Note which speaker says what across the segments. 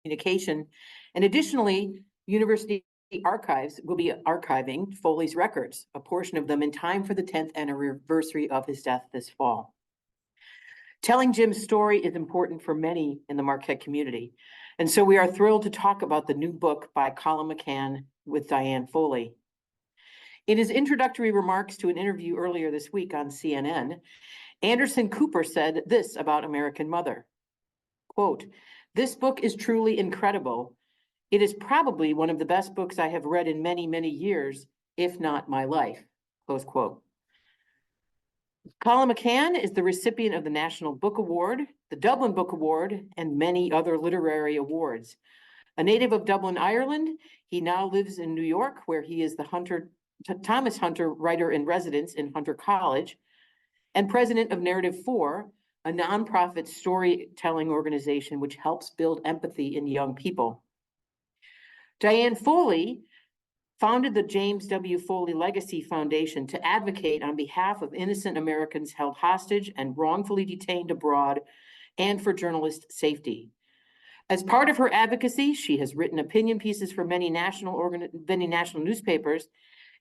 Speaker 1: communication. And additionally, University Archives will be archiving Foley's records, a portion of them in time for the 10th anniversary of his death this fall. Telling Jim's story is important for many in the Marquette community. And so we are thrilled to talk about the new book by Colum McCann with Diane Foley. In his introductory remarks to an interview earlier this week on CNN, Anderson Cooper said this about American Mother, quote, "This book is truly incredible. It is probably one of the best books I have read in many, many years, if not my life," close quote. Colum McCann is the recipient of the National Book Award, the Dublin Book Award, and many other literary awards. A native of Dublin, Ireland, he now lives in New York, where he is the Thomas Hunter Writer in Residence in Hunter College, and president of Narrative 4, a nonprofit storytelling organization which helps build empathy in young people. Diane Foley founded the James W. Foley Legacy Foundation to advocate on behalf of innocent Americans held hostage and wrongfully detained abroad, and for journalist safety. As part of her advocacy, she has written opinion pieces for many national newspapers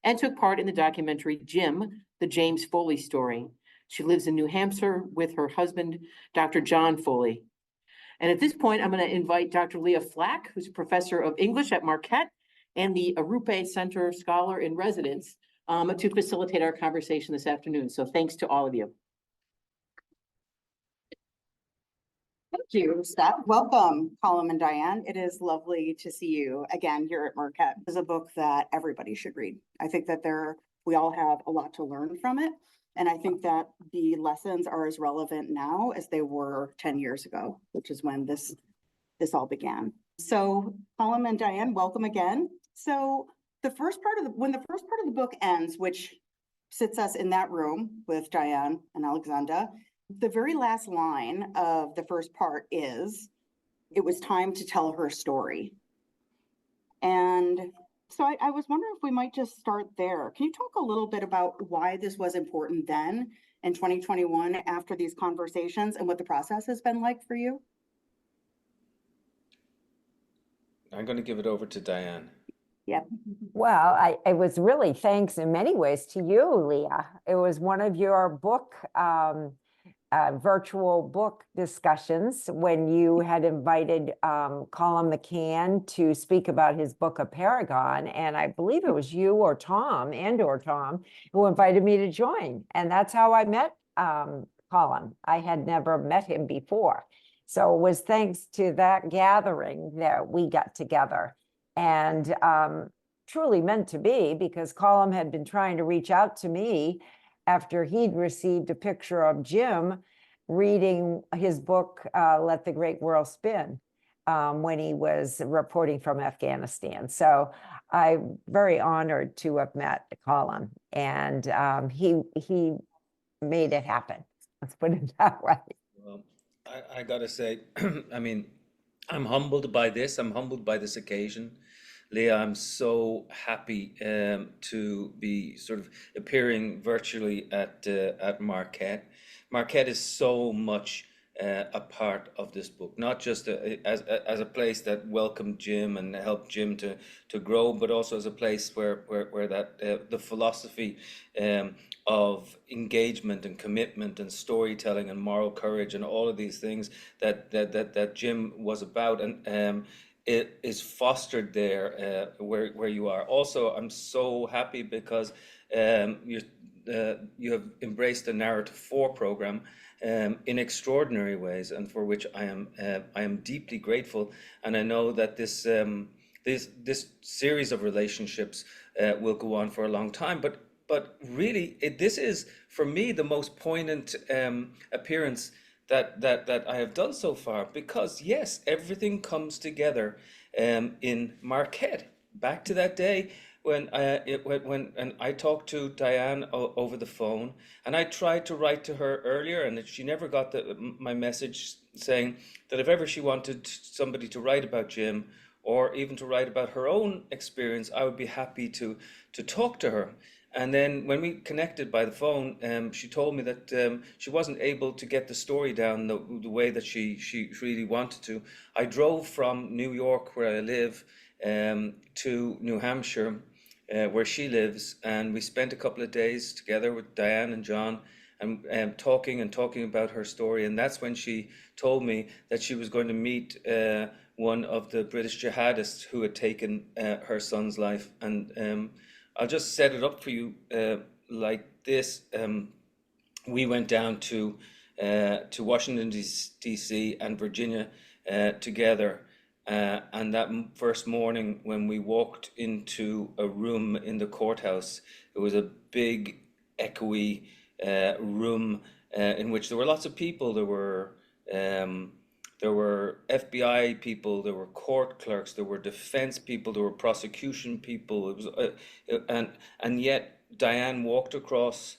Speaker 1: and took part in the documentary Jim, the James Foley Story. She lives in New Hampshire with her husband, Dr. John Foley. And at this point, I'm going to invite Dr. Leah Flack, who's a professor of English at Marquette and the Arrupe Center Scholar in Residence, to facilitate our conversation this afternoon. So thanks to all of you.
Speaker 2: Thank you, Steph. Welcome, Colum and Diane. It is lovely to see you again here at Marquette. This is a book that everybody should read. I think that we all have a lot to learn from it. And I think that the lessons are as relevant now as they were 10 years ago, which is when this all began. So Colum and Diane, welcome again. So when the first part of the book ends, which sits us in that room with Diane and Alexandra, the very last line of the first part is, "It was time to tell her story." And so I was wondering if we might just start there. Can you talk a little bit about why this was important then in 2021 after these conversations, and what the process has been like for you?
Speaker 3: I'm going to give it over to Diane.
Speaker 2: Yep.
Speaker 4: Well, it was really thanks in many ways to you, Leah. It was one of your book, virtual book discussions when you had invited Colum McCann to speak about his book, A Paragon. And I believe it was you or Tom who invited me to join. And that's how I met Colum. I had never met him before. So it was thanks to that gathering that we got together. And truly meant to be, because Colum had been trying to reach out to me after he'd received a picture of Jim reading his book, Let the Great World Spin, when he was reporting from Afghanistan. So I'm very honored to have met Colum, and he made it happen. Let's put it that way.
Speaker 3: Well, I gotta say, I mean, I'm humbled by this. I'm humbled by this occasion. Leah, I'm so happy to be sort of appearing virtually at Marquette. Marquette is so much a part of this book, not just as a place that welcomed Jim and helped Jim to grow, but also as a place where that the philosophy of engagement and commitment and storytelling and moral courage and all of these things that Jim was about, and it is fostered there where you are. Also, I'm so happy because you have embraced the Narrative 4 program in extraordinary ways, and for which I am deeply grateful. And I know that this series of relationships will go on for a long time. But really, this is for me the most poignant appearance that I have done so far, because yes, everything comes together in Marquette. Back to that day when I talked to Diane over the phone, and I tried to write to her earlier, and she never got my message saying that if ever she wanted somebody to write about Jim, or even to write about her own experience, I would be happy to talk to her. And then when we connected by the phone, she told me that she wasn't able to get the story down the way that she really wanted to. I drove from New York, where I live, to New Hampshire, where she lives, and we spent a couple of days together with Diane and John, and talking about her story. And that's when she told me that she was going to meet one of the British jihadists who had taken her son's life. And I'll just set it up for you like this. We went down to Washington, D.C. and Virginia together. And that first morning when we walked into a room in the courthouse, it was a big, echoey room in which there were lots of people. There were FBI people, there were court clerks, there were defense people, there were prosecution people. It was, and yet Diane walked across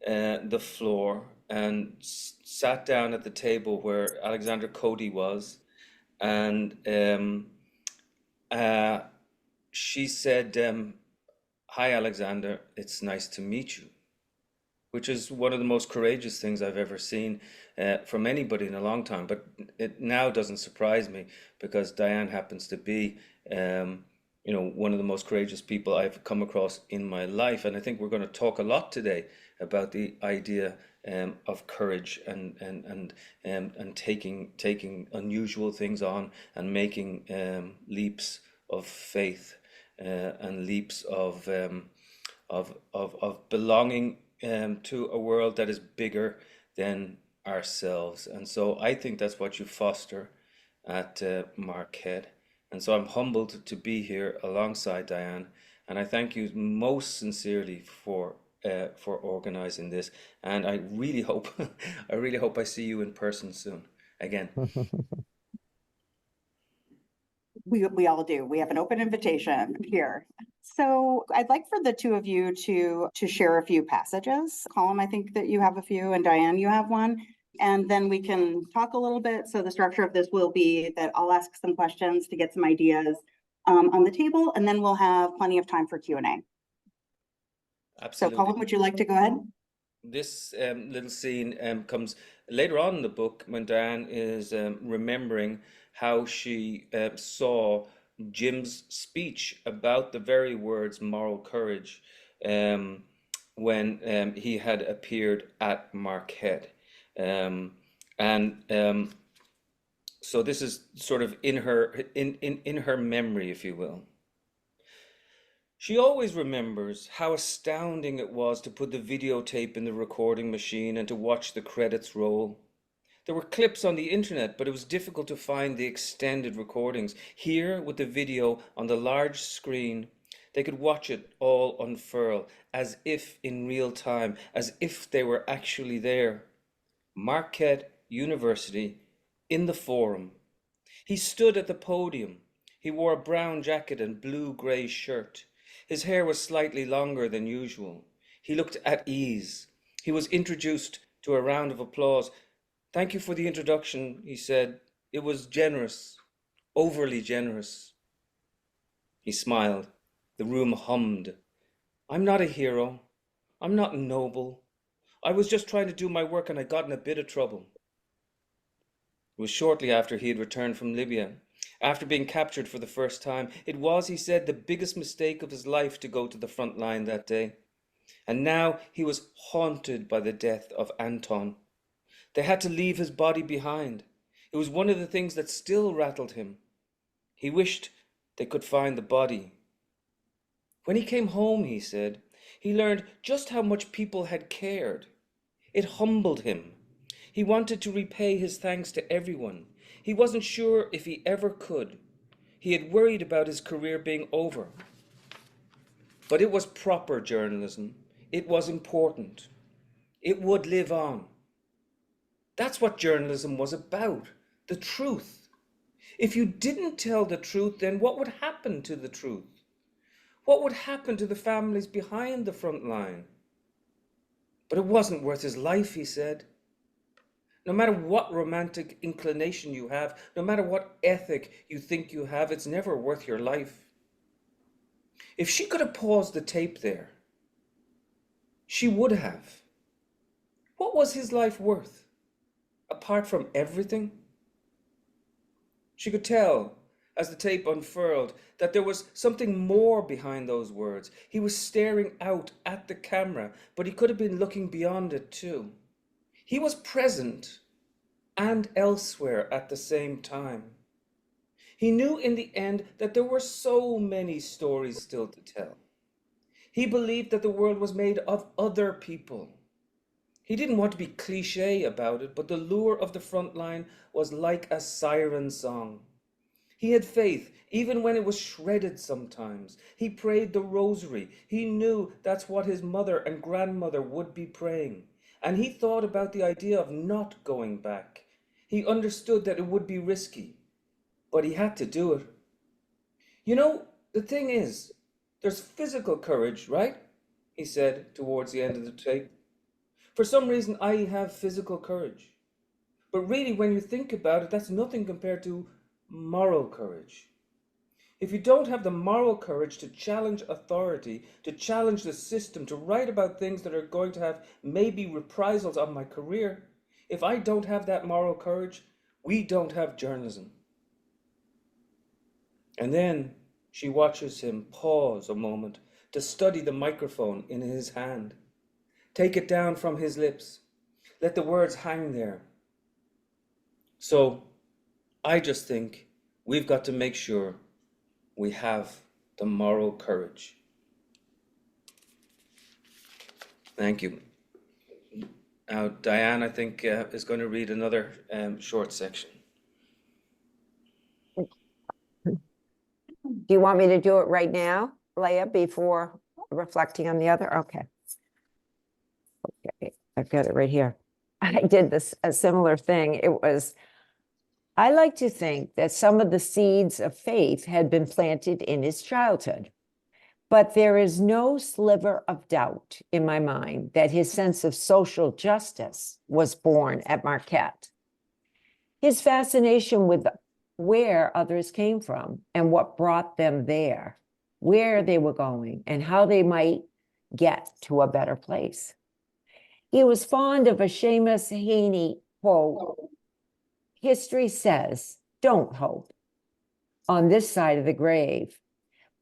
Speaker 3: the floor and sat down at the table where Alexander Cody was, and she said, "Hi, Alexander, it's nice to meet you," which is one of the most courageous things I've ever seen from anybody in a long time. But it now doesn't surprise me, because Diane happens to be, one of the most courageous people I've come across in my life. And I think we're going to talk a lot today about the idea of courage and taking unusual things on and making leaps of faith and leaps of belonging to a world that is bigger than ourselves. And so I think that's what you foster at Marquette. And so I'm humbled to be here alongside Diane, and I thank you most sincerely for organizing this. And I really hope I see you in person soon again.
Speaker 2: We all do. We have an open invitation here. So I'd like for the two of you to share a few passages. Colum, I think that you have a few, and Diane, you have one. And then we can talk a little bit. So the structure of this will be that I'll ask some questions to get some ideas on the table, and then we'll have plenty of time for Q&A.
Speaker 3: Absolutely.
Speaker 2: So Colum, would you like to go ahead?
Speaker 3: This little scene comes later on in the book, when Diane is remembering how she saw Jim's speech about the very words moral courage when he had appeared at Marquette. So this is sort of in her memory, if you will. She always remembers how astounding it was to put the videotape in the recording machine and to watch the credits roll. There were clips on the internet, but it was difficult to find the extended recordings. Here, with the video on the large screen, they could watch it all unfurl, as if in real time, as if they were actually there. Marquette University, in the Forum. He stood at the podium. He wore a brown jacket and blue-grey shirt. His hair was slightly longer than usual. He looked at ease. He was introduced to a round of applause. "Thank you for the introduction," he said. "It was generous, overly generous." He smiled. The room hummed. "I'm not a hero. I'm not noble. I was just trying to do my work, and I got in a bit of trouble." It was shortly after he had returned from Libya. After being captured for the first time, it was, he said, the biggest mistake of his life to go to the front line that day. And now he was haunted by the death of Anton. They had to leave his body behind. It was one of the things that still rattled him. He wished they could find the body. When he came home, he said, he learned just how much people had cared. It humbled him. He wanted to repay his thanks to everyone. He wasn't sure if he ever could. He had worried about his career being over. But it was proper journalism. It was important. It would live on. That's what journalism was about, the truth. If you didn't tell the truth, then what would happen to the truth? What would happen to the families behind the front line? But it wasn't worth his life, he said. No matter what romantic inclination you have, no matter what ethic you think you have, it's never worth your life. If she could have paused the tape there, She would have. What was his life worth, apart from everything? She could tell, as the tape unfurled, that there was something more behind those words. He was staring out at the camera, but he could have been looking beyond it too. He was present and elsewhere at the same time. He knew in the end that there were so many stories still to tell. He believed that the world was made of other people. He didn't want to be cliché about it, but the lure of the front line was like a siren song. He had faith, even when it was shredded sometimes. He prayed the rosary. He knew that's what his mother and grandmother would be praying. And he thought about the idea of not going back. He understood that it would be risky, but he had to do it. You know, the thing is, there's physical courage, right? He said towards the end of the tape. For some reason, I have physical courage. But really, when you think about it, that's nothing compared to moral courage. If you don't have the moral courage to challenge authority, to challenge the system, to write about things that are going to have maybe reprisals on my career, if I don't have that moral courage, we don't have journalism. And then she watches him pause a moment to study the microphone in his hand. Take it down from his lips. Let the words hang there. So I just think we've got to make sure we have the moral courage. Thank you. Now, Diane, I think, is going to read another short section.
Speaker 4: Do you want me to do it right now, Leah, before reflecting on the other? Okay. Okay, I've got it right here. I did a similar thing. I like to think that some of the seeds of faith had been planted in his childhood, but there is no sliver of doubt in my mind that his sense of social justice was born at Marquette. His fascination with where others came from and what brought them there, where they were going, and how they might get to a better place. He was fond of a Seamus Heaney quote, "History says, don't hope on this side of the grave.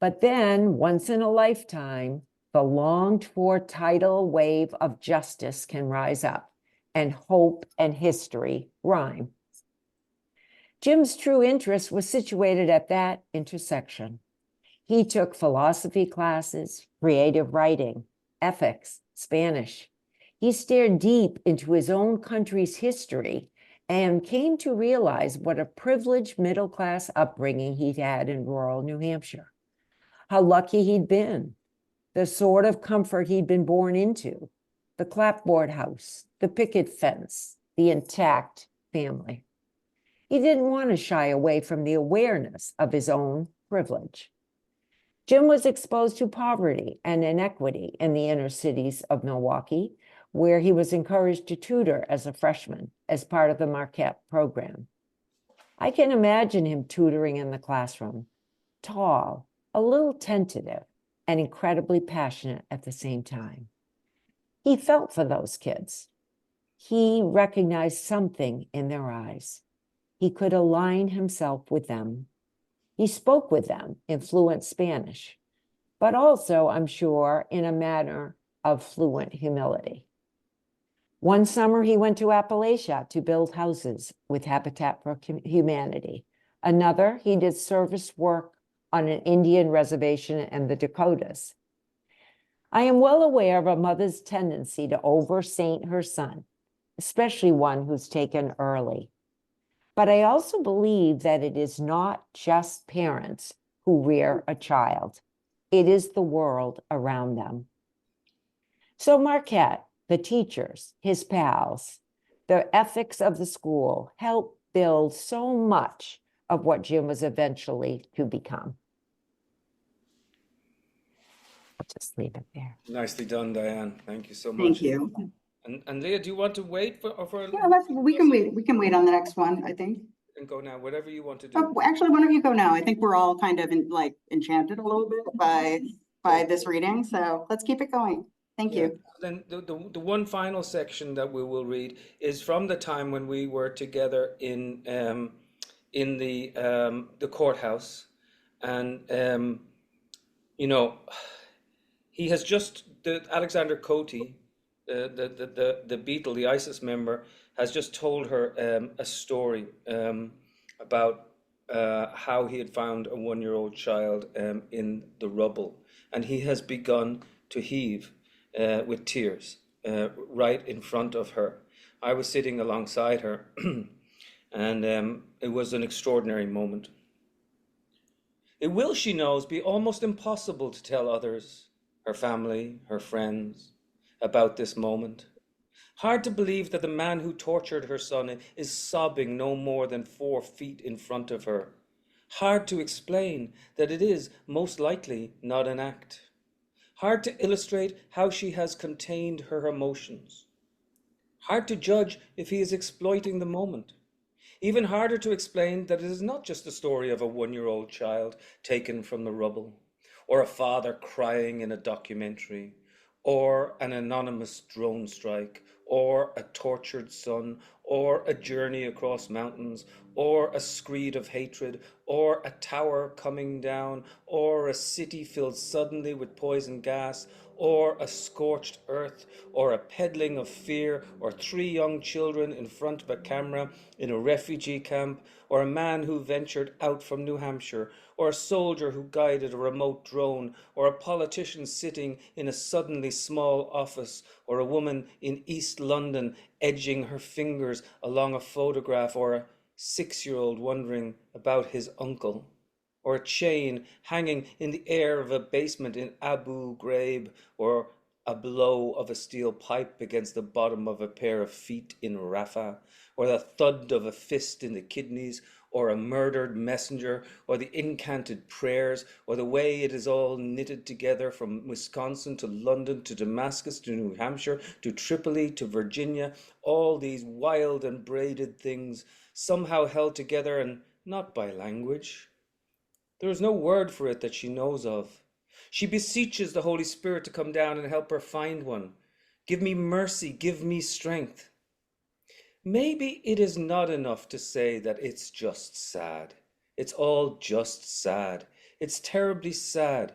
Speaker 4: But then, once in a lifetime, the longed-for tidal wave of justice can rise up, and hope and history rhyme." Jim's true interest was situated at that intersection. He took philosophy classes, creative writing, ethics, Spanish. He stared deep into his own country's history and came to realize what a privileged middle-class upbringing he'd had in rural New Hampshire. How lucky he'd been, the sort of comfort he'd been born into, the clapboard house, the picket fence, the intact family. He didn't want to shy away from the awareness of his own privilege. Jim was exposed to poverty and inequity in the inner cities of Milwaukee, where he was encouraged to tutor as a freshman as part of the Marquette program. I can imagine him tutoring in the classroom, tall, a little tentative, and incredibly passionate at the same time. He felt for those kids. He recognized something in their eyes. He could align himself with them. He spoke with them in fluent Spanish, but also, I'm sure, in a manner of fluent humility. One summer, he went to Appalachia to build houses with Habitat for Humanity. Another, he did service work on an Indian reservation in the Dakotas. I am well aware of a mother's tendency to over-saint her son, especially one who's taken early. But I also believe that it is not just parents who rear a child. It is the world around them. So Marquette, the teachers, his pals, the ethics of the school helped build so much of what Jim was eventually to become. I'll just leave it there.
Speaker 3: Nicely done, Diane. Thank you so much.
Speaker 2: Thank you.
Speaker 3: And Leah, do you want to wait for
Speaker 2: Yeah, we can wait. We can wait on the next one, I think.
Speaker 3: and go now? Whatever you want to do.
Speaker 2: Oh, actually, why don't you go now? I think we're all kind of enchanted a little bit by this reading. So let's keep it going. Thank
Speaker 3: Yeah.
Speaker 2: you.
Speaker 3: Then the one final section that we will read is from the time when we were together in the courthouse, and you know, he has just Alexander Cote, the Beatle, the ISIS member, has just told her a story about how he had found a 1-year-old child in the rubble, and he has begun to heave with tears right in front of her. I was sitting alongside her, and it was an extraordinary moment. It will, she knows, be almost impossible to tell others, her family, her friends, about this moment. Hard to believe that the man who tortured her son is sobbing no more than 4 feet in front of her. Hard to explain that it is, most likely, not an act. Hard to illustrate how she has contained her emotions. Hard to judge if he is exploiting the moment. Even harder to explain that it is not just the story of a 1-year-old child taken from the rubble, or a father crying in a documentary, or an anonymous drone strike, or a tortured son, or a journey across mountains, or a screed of hatred, or a tower coming down, or a city filled suddenly with poison gas, or a scorched earth, or a peddling of fear, or 3 young children in front of a camera in a refugee camp, or a man who ventured out from New Hampshire, or a soldier who guided a remote drone, or a politician sitting in a suddenly small office, or a woman in East London edging her fingers along a photograph, or a 6-year-old wondering about his uncle, or a chain hanging in the air of a basement in Abu Ghraib, or a blow of a steel pipe against the bottom of a pair of feet in Rafah, or the thud of a fist in the kidneys, or a murdered messenger, or the incanted prayers, or the way it is all knitted together from Wisconsin to London to Damascus to New Hampshire to Tripoli to Virginia, all these wild and braided things somehow held together, and not by language. There is no word for it that she knows of. She beseeches the Holy Spirit to come down and help her find one. Give me mercy, give me strength. Maybe it is not enough to say that it's just sad. It's all just sad. It's terribly sad.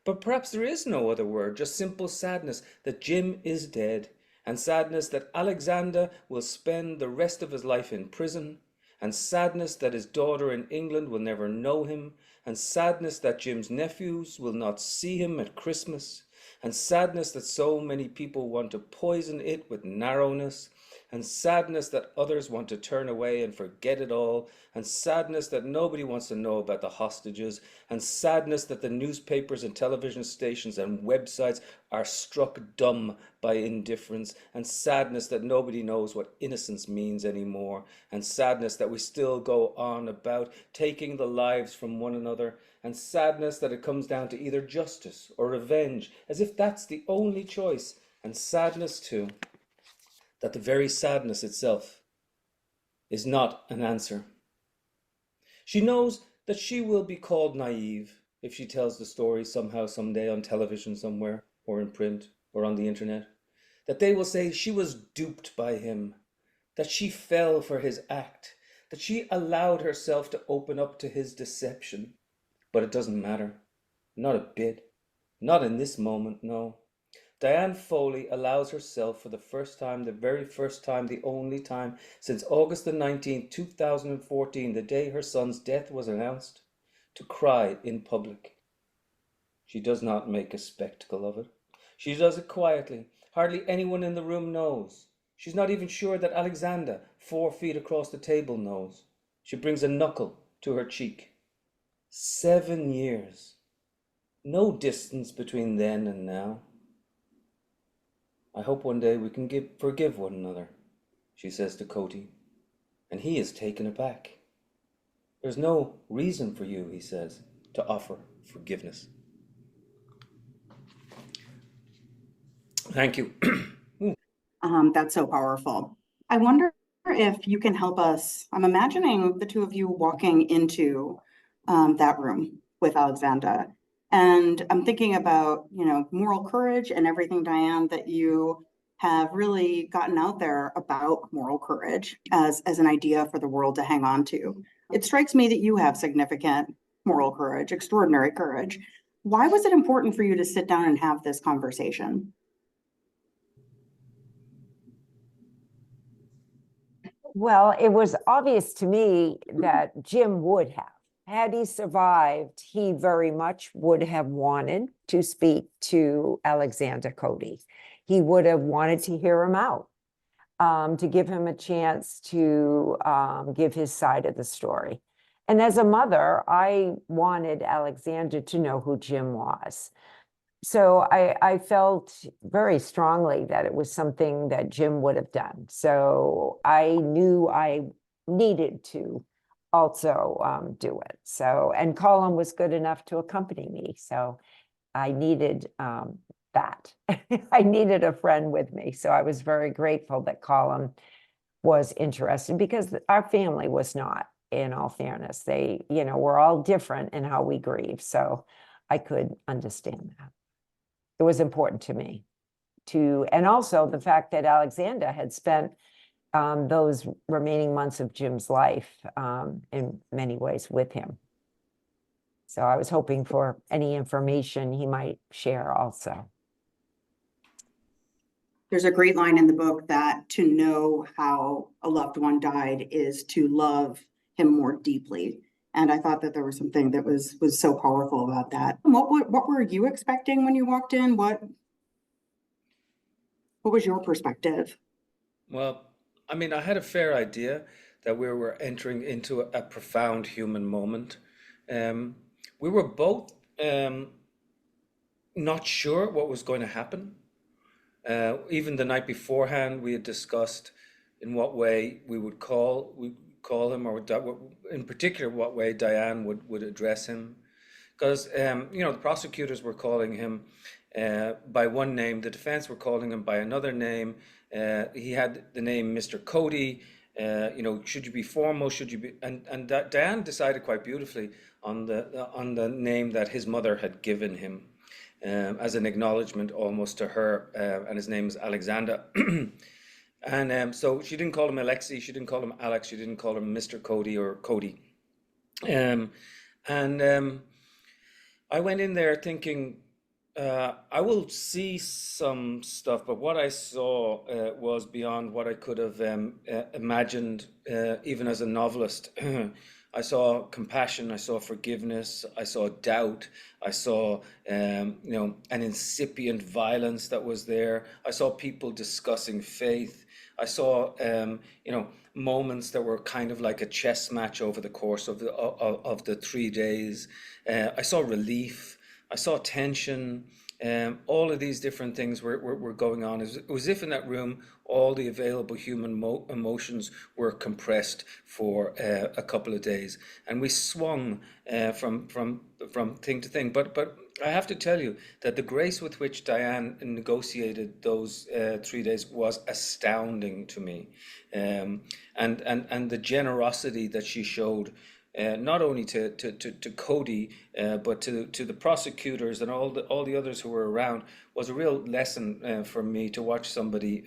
Speaker 3: But perhaps there is no other word, just simple sadness that Jim is dead, and sadness that Alexander will spend the rest of his life in prison, and sadness that his daughter in England will never know him, and sadness that Jim's nephews will not see him at Christmas, and sadness that so many people want to poison it with narrowness, and sadness that others want to turn away and forget it all, and sadness that nobody wants to know about the hostages, and sadness that the newspapers and television stations and websites are struck dumb by indifference, and sadness that nobody knows what innocence means anymore, and sadness that we still go on about taking the lives from one another, and sadness that it comes down to either justice or revenge, as if that's the only choice, and sadness too that the very sadness itself is not an answer. She knows that she will be called naive if she tells the story somehow someday on television somewhere, or in print, or on the internet, that they will say she was duped by him, that she fell for his act, that she allowed herself to open up to his deception. But it doesn't matter, not a bit, not in this moment, no. Diane Foley allows herself for the first time, the very first time, the only time, since August the 19th, 2014, the day her son's death was announced, to cry in public. She does not make a spectacle of it. She does it quietly. Hardly anyone in the room knows. She's not even sure that Alexander, 4 feet across the table, knows. She brings a knuckle to her cheek. 7 years. No distance between then and now. I hope one day we can forgive one another, she says to Cote, and he is taken aback. There's no reason for you, he says, to offer forgiveness. Thank you.
Speaker 2: That's so powerful. I wonder if you can help us. I'm imagining the two of you walking into that room with Alexander And I'm thinking about, moral courage and everything, Diane, that you have really gotten out there about moral courage as an idea for the world to hang on to. It strikes me that you have significant moral courage, extraordinary courage. Why was it important for you to sit down and have this conversation?
Speaker 4: Well, it was obvious to me that Jim would have. Had he survived, he very much would have wanted to speak to Alexander Cody. He would have wanted to hear him out, to give him a chance to give his side of the story. And as a mother, I wanted Alexander to know who Jim was. So I felt very strongly that it was something that Jim would have done. So I knew I needed to also do it. So, and Colum was good enough to accompany me. So I needed that. I needed a friend with me. So I was very grateful that Colum was interested, because our family was not, in all fairness. They, we're all different in how we grieve. So I could understand that. It was important to me and also the fact that Alexander had spent those remaining months of Jim's life in many ways with him. So I was hoping for any information he might share also.
Speaker 2: There's a great line in the book that to know how a loved one died is to love him more deeply. And I thought that there was something that was so powerful about that. What were you expecting when you walked in? What was your perspective?
Speaker 3: Well, I mean, I had a fair idea that we were entering into a profound human moment. We were both not sure what was going to happen. Even the night beforehand, we had discussed in what way we would call him, or in particular, what way Diane would address him. Because, the prosecutors were calling him by one name, the defense were calling him by another name. He had the name Mr. Cody. Should you be formal? Should you be? And Diane decided quite beautifully on the name that his mother had given him, as an acknowledgement almost to her, and his name is Alexander. And so she didn't call him Alexei, she didn't call him Alex, she didn't call him Mr. Cody or Cody. I went in there thinking, I will see some stuff, but what I saw was beyond what I could have imagined, even as a novelist. I saw compassion, I saw forgiveness, I saw doubt, I saw, an incipient violence that was there. I saw people discussing faith. I saw, moments that were kind of like a chess match over the course of the 3 days. I saw relief. I saw tension. All of these different things were going on. It was as if in that room, all the available human emotions were compressed for a couple of days, and we swung from thing to thing. But I have to tell you that the grace with which Diane negotiated those 3 days was astounding to me, and the generosity that she showed. Not only to Cody, but to the prosecutors and all the others who were around, was a real lesson for me to watch somebody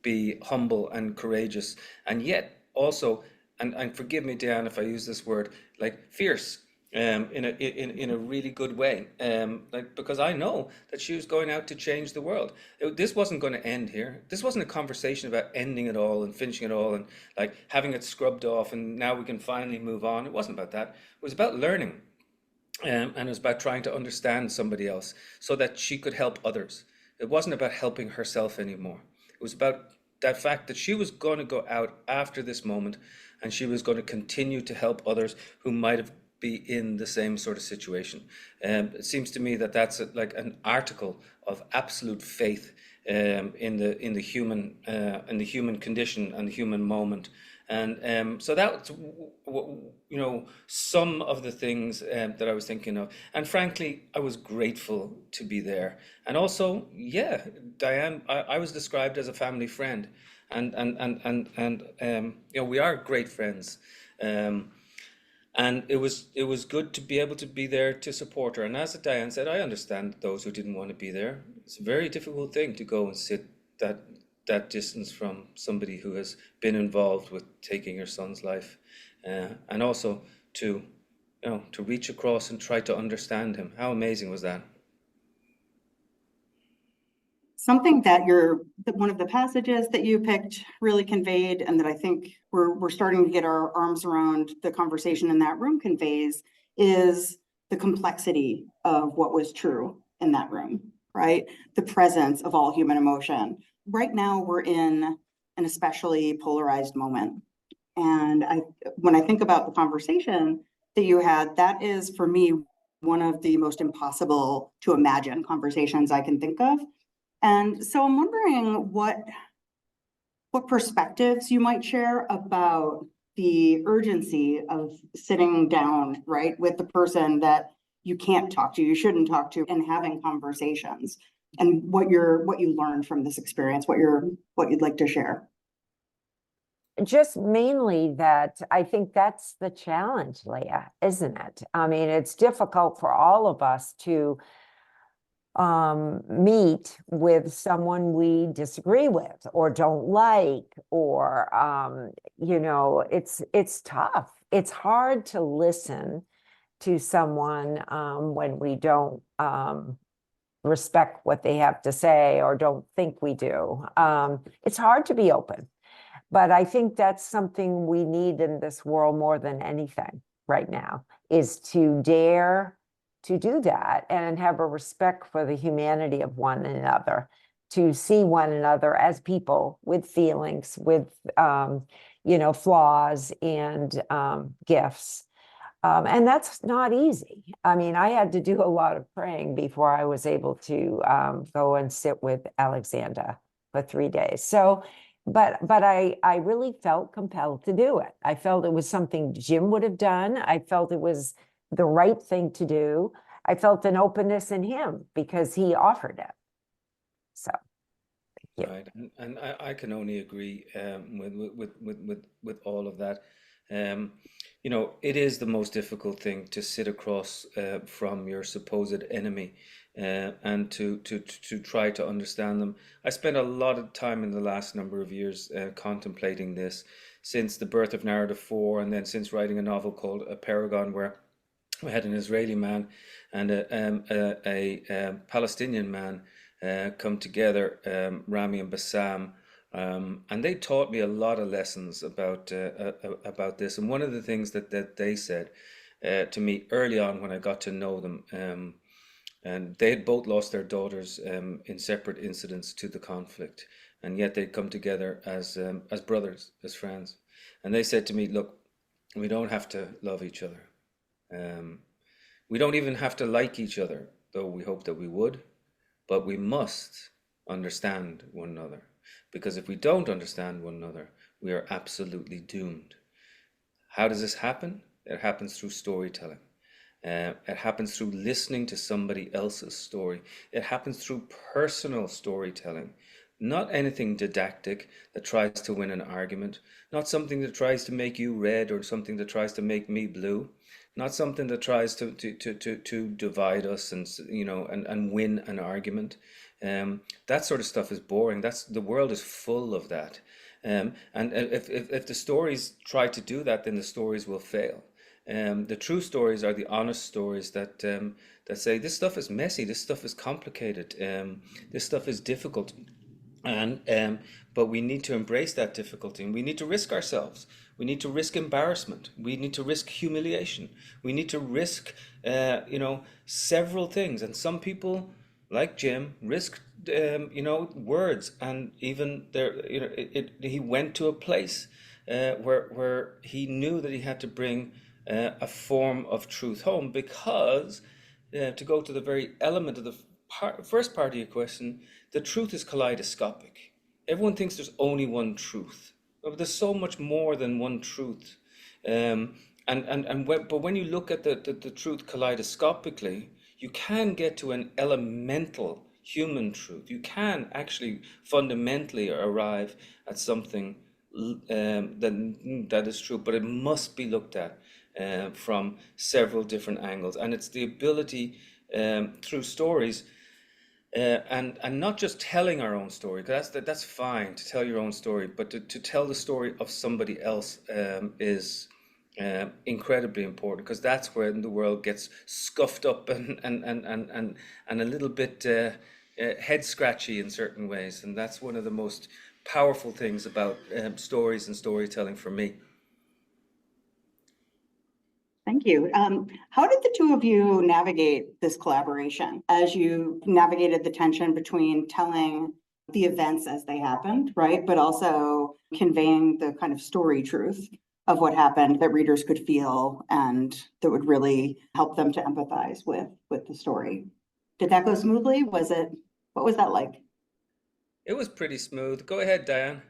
Speaker 3: be humble and courageous, and yet also, and forgive me, Diane, if I use this word, like fierce, in a really good way, because I know that she was going out to change the world. This wasn't going to end here. This wasn't a conversation about ending it all and finishing it all and like having it scrubbed off and now we can finally move on. It wasn't about that. It was about learning, and it was about trying to understand somebody else so that she could help others. It wasn't about helping herself anymore. It was about that fact that she was going to go out after this moment and she was going to continue to help others who might have be in the same sort of situation. It seems to me that that's like an article of absolute faith in the human condition and the human moment. And so that's some of the things that I was thinking of. And frankly, I was grateful to be there. And also, yeah, Diane, I was described as a family friend, and we are great friends. And it was good to be able to be there to support her. And as Diane said, I understand those who didn't want to be there. It's a very difficult thing to go and sit that distance from somebody who has been involved with taking your son's life, and also to to reach across and try to understand him. How amazing was that?
Speaker 2: Something that one of the passages that you picked really conveyed, and that I think we're starting to get our arms around the conversation in that room conveys, is the complexity of what was true in that room, right? The presence of all human emotion. Right now, we're in an especially polarized moment. And when I think about the conversation that you had, that is for me one of the most impossible to imagine conversations I can think of. And so I'm wondering what perspectives you might share about the urgency of sitting down, right, with the person that you can't talk to, you shouldn't talk to, and having conversations, and what you learned from this experience, what you'd like to share.
Speaker 4: Just mainly that I think that's the challenge, Leah, isn't it? I mean, it's difficult for all of us to meet with someone we disagree with or don't like, or it's tough. It's hard to listen to someone when we don't respect what they have to say or don't think we do. It's hard to be open, but I think that's something we need in this world more than anything right now, is to dare to do that and have a respect for the humanity of one another, to see one another as people with feelings, with flaws and gifts. And that's not easy. I mean, I had to do a lot of praying before I was able to go and sit with Alexander for 3 days. So, but I really felt compelled to do it. I felt it was something Jim would have done. I felt it was the right thing to do. I felt an openness in him because he offered it. So, thank you.
Speaker 3: Right, and I can only agree with all of that. It is the most difficult thing to sit across from your supposed enemy, and to try to understand them. I spent a lot of time in the last number of years contemplating this, since the birth of Narrative 4, and then since writing a novel called A Paragon, where we had an Israeli man and a Palestinian man come together, Rami and Bassam, and they taught me a lot of lessons about this. And one of the things that they said to me early on when I got to know them, and they had both lost their daughters in separate incidents to the conflict, and yet they'd come together as brothers, as friends. And they said to me, "Look, we don't have to love each other. We don't even have to like each other, though we hope that we would, but we must understand one another. Because if we don't understand one another, we are absolutely doomed." How does this happen? It happens through storytelling. It happens through listening to somebody else's story. It happens through personal storytelling. Not anything didactic that tries to win an argument. Not something that tries to make you red or something that tries to make me blue. Not something that tries to divide us and win an argument. That sort of stuff is boring. The world is full of that. And if the stories try to do that, then the stories will fail. The true stories are the honest stories that say this stuff is messy, this stuff is complicated, this stuff is difficult, but we need to embrace that difficulty, and we need to risk ourselves. We need to risk embarrassment. We need to risk humiliation. We need to risk, several things. And some people, like Jim, risked, words, and even he went to a place where he knew that he had to bring a form of truth home, because to go to the very element of the first part of your question, the truth is kaleidoscopic. Everyone thinks there's only one truth, but there's so much more than one truth. But when you look at the truth kaleidoscopically, you can get to an elemental human truth. You can actually fundamentally arrive at something then that is true, but it must be looked at from several different angles, and it's the ability through stories. And not just telling our own story, because that's fine to tell your own story, but to tell the story of somebody else is incredibly important, because that's when the world gets scuffed up and a little bit head scratchy in certain ways, and that's one of the most powerful things about stories and storytelling for me.
Speaker 2: Thank you. How did the two of you navigate this collaboration as you navigated the tension between telling the events as they happened, right? But also conveying the kind of story truth of what happened that readers could feel and that would really help them to empathize with the story. Did that go smoothly? What was that like?
Speaker 3: It was pretty smooth. Go ahead, Diane.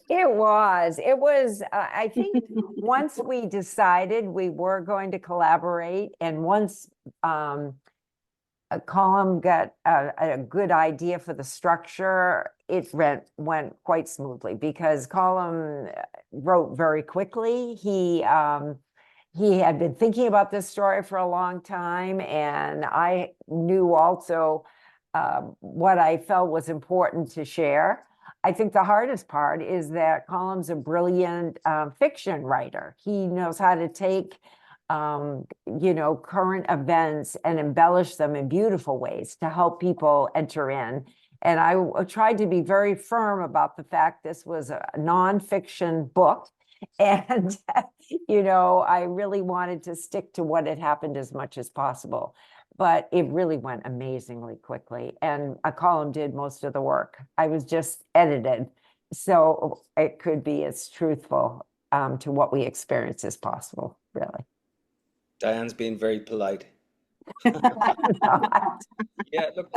Speaker 4: It was, I think once we decided we were going to collaborate, and once Colum got a good idea for the structure, it went quite smoothly, because Colum wrote very quickly. He had been thinking about this story for a long time, and I knew also what I felt was important to share. I think the hardest part is that Colum's a brilliant fiction writer. He knows how to take current events and embellish them in beautiful ways to help people enter in. And I tried to be very firm about the fact this was a nonfiction book. And, I really wanted to stick to what had happened as much as possible. But it really went amazingly quickly. And Colum did most of the work. I was just edited, so it could be as truthful to what we experienced as possible, really.
Speaker 3: Diane's being very polite. Yeah, look,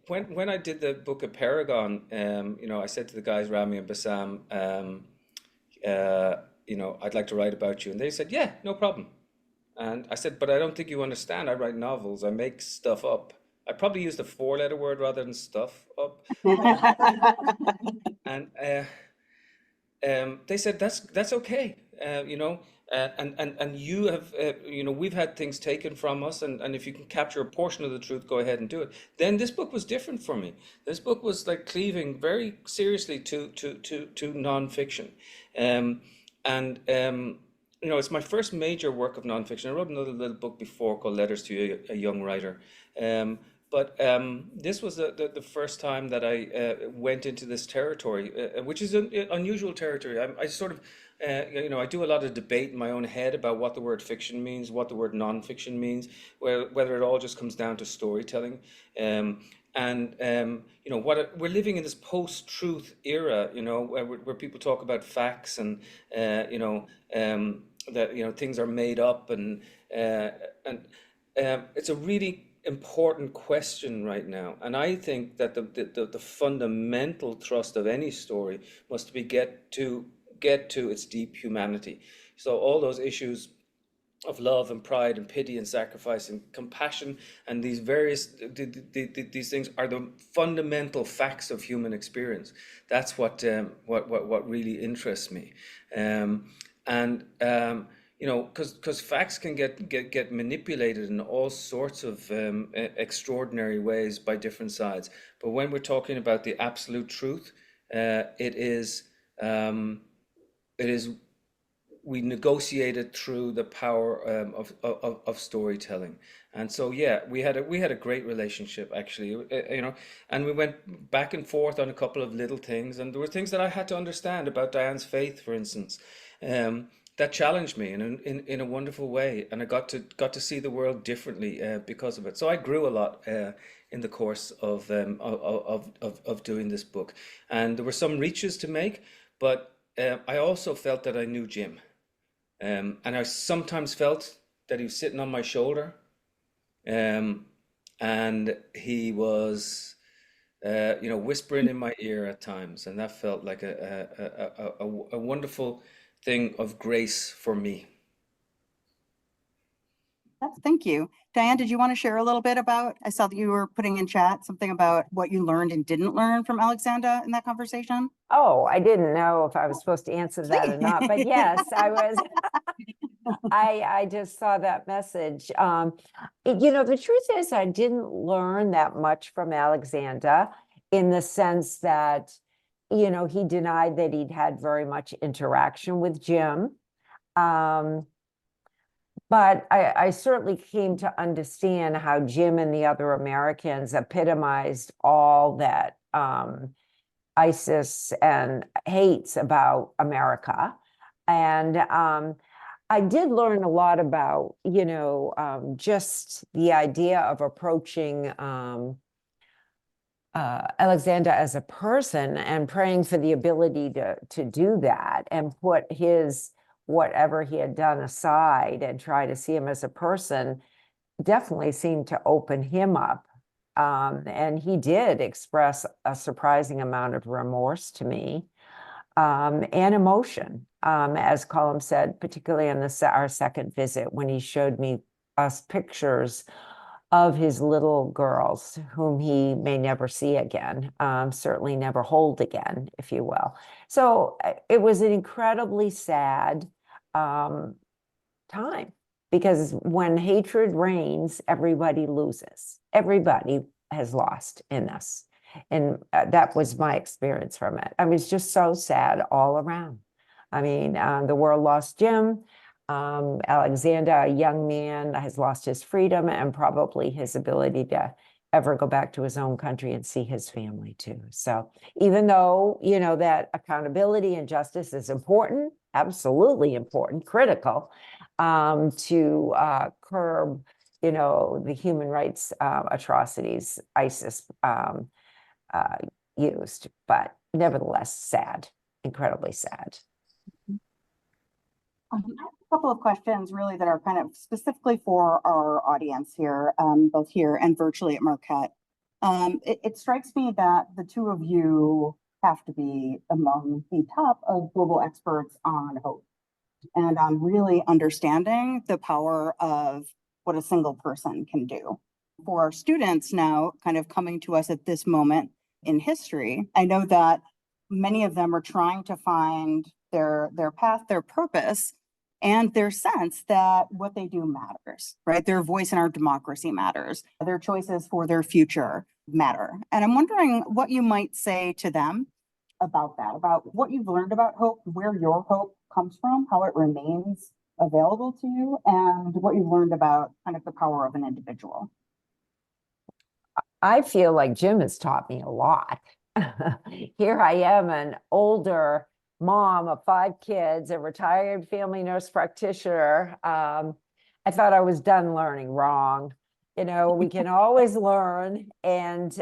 Speaker 3: when I did the book of Paragon, I said to the guys, Rami and Bassam, I'd like to write about you, and they said, yeah, no problem. And I said, but I don't think you understand. I write novels. I make stuff up. I probably used a four-letter word rather than stuff up. And they said that's okay. And you have we've had things taken from us, and if you can capture a portion of the truth, go ahead and do it. Then this book was different for me. This book was like cleaving very seriously to nonfiction, it's my first major work of nonfiction. I wrote another little book before called Letters to a Young Writer. But this was the first time that I went into this territory, which is an unusual territory. I sort of, I do a lot of debate in my own head about what the word fiction means, what the word nonfiction means, whether it all just comes down to storytelling. We're living in this post-truth era, where people talk about facts and, that things are made up, and it's a really important question right now, and I think that the fundamental thrust of any story must be get to its deep humanity. So all those issues of love and pride and pity and sacrifice and compassion and these various these things are the fundamental facts of human experience. That's what really interests me, because facts can get manipulated in all sorts of extraordinary ways by different sides. But when we're talking about the absolute truth, it is we negotiate it through the power of storytelling. And so we had a great relationship, actually, and we went back and forth on a couple of little things, and there were things that I had to understand about Diane's faith, for instance, that challenged me in a wonderful way, and I got to see the world differently because of it. So I grew a lot in the course of doing this book, and there were some reaches to make, but I also felt that I knew Jim. And I sometimes felt that he was sitting on my shoulder, and he was, whispering in my ear at times, and that felt like a wonderful thing of grace for me.
Speaker 2: Thank you. Diane, did you want to share a little bit about, I saw that you were putting in chat something about what you learned and didn't learn from Alexander in that conversation?
Speaker 4: Oh, I didn't know if I was supposed to answer that or not, but yes, I was. I just saw that message. The truth is I didn't learn that much from Alexander in the sense that, he denied that he'd had very much interaction with Jim. But I certainly came to understand how Jim and the other Americans epitomized all that ISIS and hates about America. And I did learn a lot about, just the idea of approaching Alexander as a person and praying for the ability to do that and put his whatever he had done aside and try to see him as a person definitely seemed to open him up. And he did express a surprising amount of remorse to me and emotion, as Colum said, particularly on our second visit when he showed us pictures of his little girls whom he may never see again, certainly never hold again, if you will. So it was an incredibly sad time, because when hatred reigns, everybody loses. Everybody has lost in this. And that was my experience from it. I was just so sad all around. I mean, the world lost Jim. Alexander, a young man, has lost his freedom and probably his ability to ever go back to his own country and see his family too. So even though, that accountability and justice is important, absolutely important, critical, to curb, the human rights atrocities ISIS used, but nevertheless sad, incredibly sad.
Speaker 2: I have a couple of questions really that are kind of specifically for our audience here, both here and virtually at Marquette. It strikes me that the two of you have to be among the top of global experts on hope and on really understanding the power of what a single person can do. For our students now kind of coming to us at this moment in history, I know that many of them are trying to find their path, their purpose, and their sense that what they do matters, right? Their voice in our democracy matters. Their choices for their future matter. And I'm wondering what you might say to them about that, about what you've learned about hope, where your hope comes from, how it remains available to you, and what you've learned about kind of the power of an individual.
Speaker 4: I feel like Jim has taught me a lot. Here I am, an older mom of 5 kids, a retired family nurse practitioner. I thought I was done learning. Wrong. We can always learn. And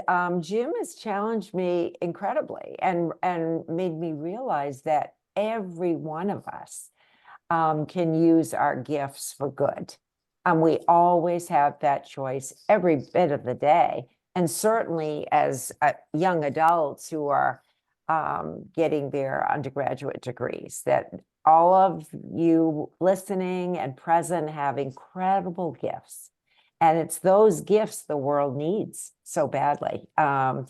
Speaker 4: Jim has challenged me incredibly and made me realize that every one of us can use our gifts for good. And we always have that choice every bit of the day. And certainly as young adults who are getting their undergraduate degrees, that all of you listening and present have incredible gifts. And it's those gifts the world needs so badly. The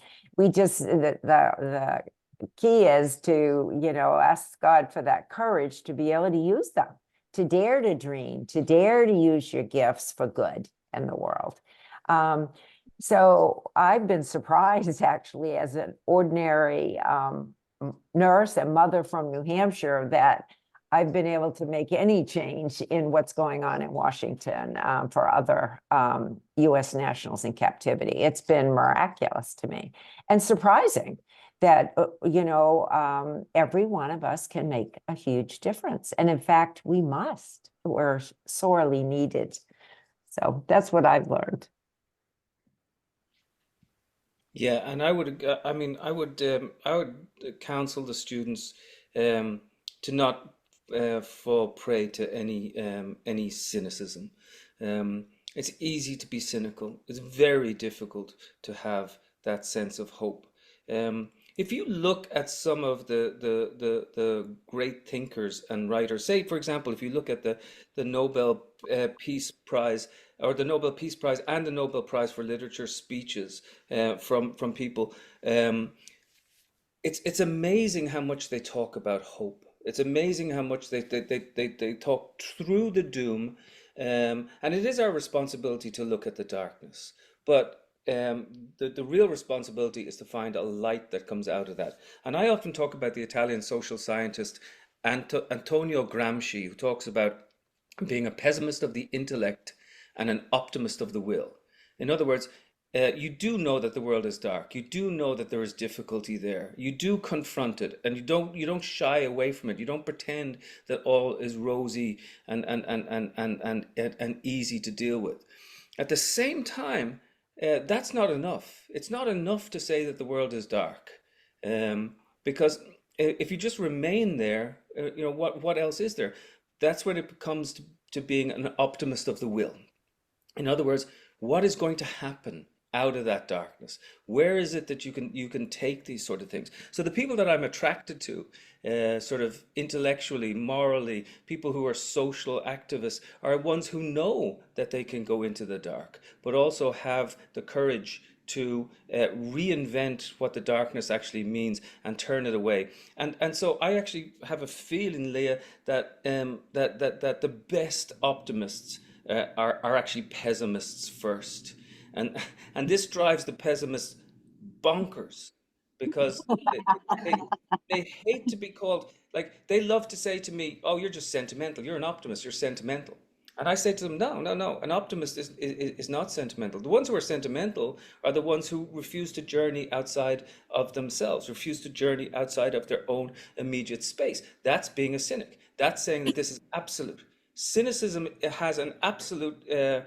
Speaker 4: key is to, ask God for that courage to be able to use them, to dare to dream, to dare to use your gifts for good in the world. So I've been surprised, actually, as an ordinary nurse and mother from New Hampshire, that I've been able to make any change in what's going on in Washington for other U.S. nationals in captivity. It's been miraculous to me and surprising that, every one of us can make a huge difference. And in fact, we must. We're sorely needed. So that's what I've learned.
Speaker 3: Yeah, and I would counsel the students to not fall prey to any cynicism. It's easy to be cynical. It's very difficult to have that sense of hope. if you look at some of the great thinkers and writers, say for example, if you look at the Nobel Peace Prize, or the Nobel Peace Prize and the Nobel Prize for Literature speeches from people, it's amazing how much they talk about hope. It's amazing how much they talk through the doom, and it is our responsibility to look at the darkness. But the real responsibility is to find a light that comes out of that. And I often talk about the Italian social scientist Antonio Gramsci, who talks about being a pessimist of the intellect and an optimist of the will. In other words, you do know that the world is dark. You do know that there is difficulty there. You do confront it, and you don't shy away from it. You don't pretend that all is rosy and easy to deal with. At the same time, that's not enough. It's not enough to say that the world is dark, because if you just remain there, what else is there? That's when it comes to being an optimist of the will. In other words, what is going to happen out of that darkness? Where is it that you can take these sort of things? So the people that I'm attracted to, sort of intellectually, morally, people who are social activists, are ones who know that they can go into the dark, but also have the courage to reinvent what the darkness actually means and turn it away. And so I actually have a feeling, Leah, that that the best optimists are actually pessimists first. And this drives the pessimists bonkers, because they hate to be called, like, they love to say to me, oh, you're just sentimental, you're an optimist, you're sentimental. And I say to them, no, an optimist is not sentimental. The ones who are sentimental are the ones who refuse to journey outside of themselves, refuse to journey outside of their own immediate space. That's being a cynic. That's saying that this is absolute. Cynicism has an absolutism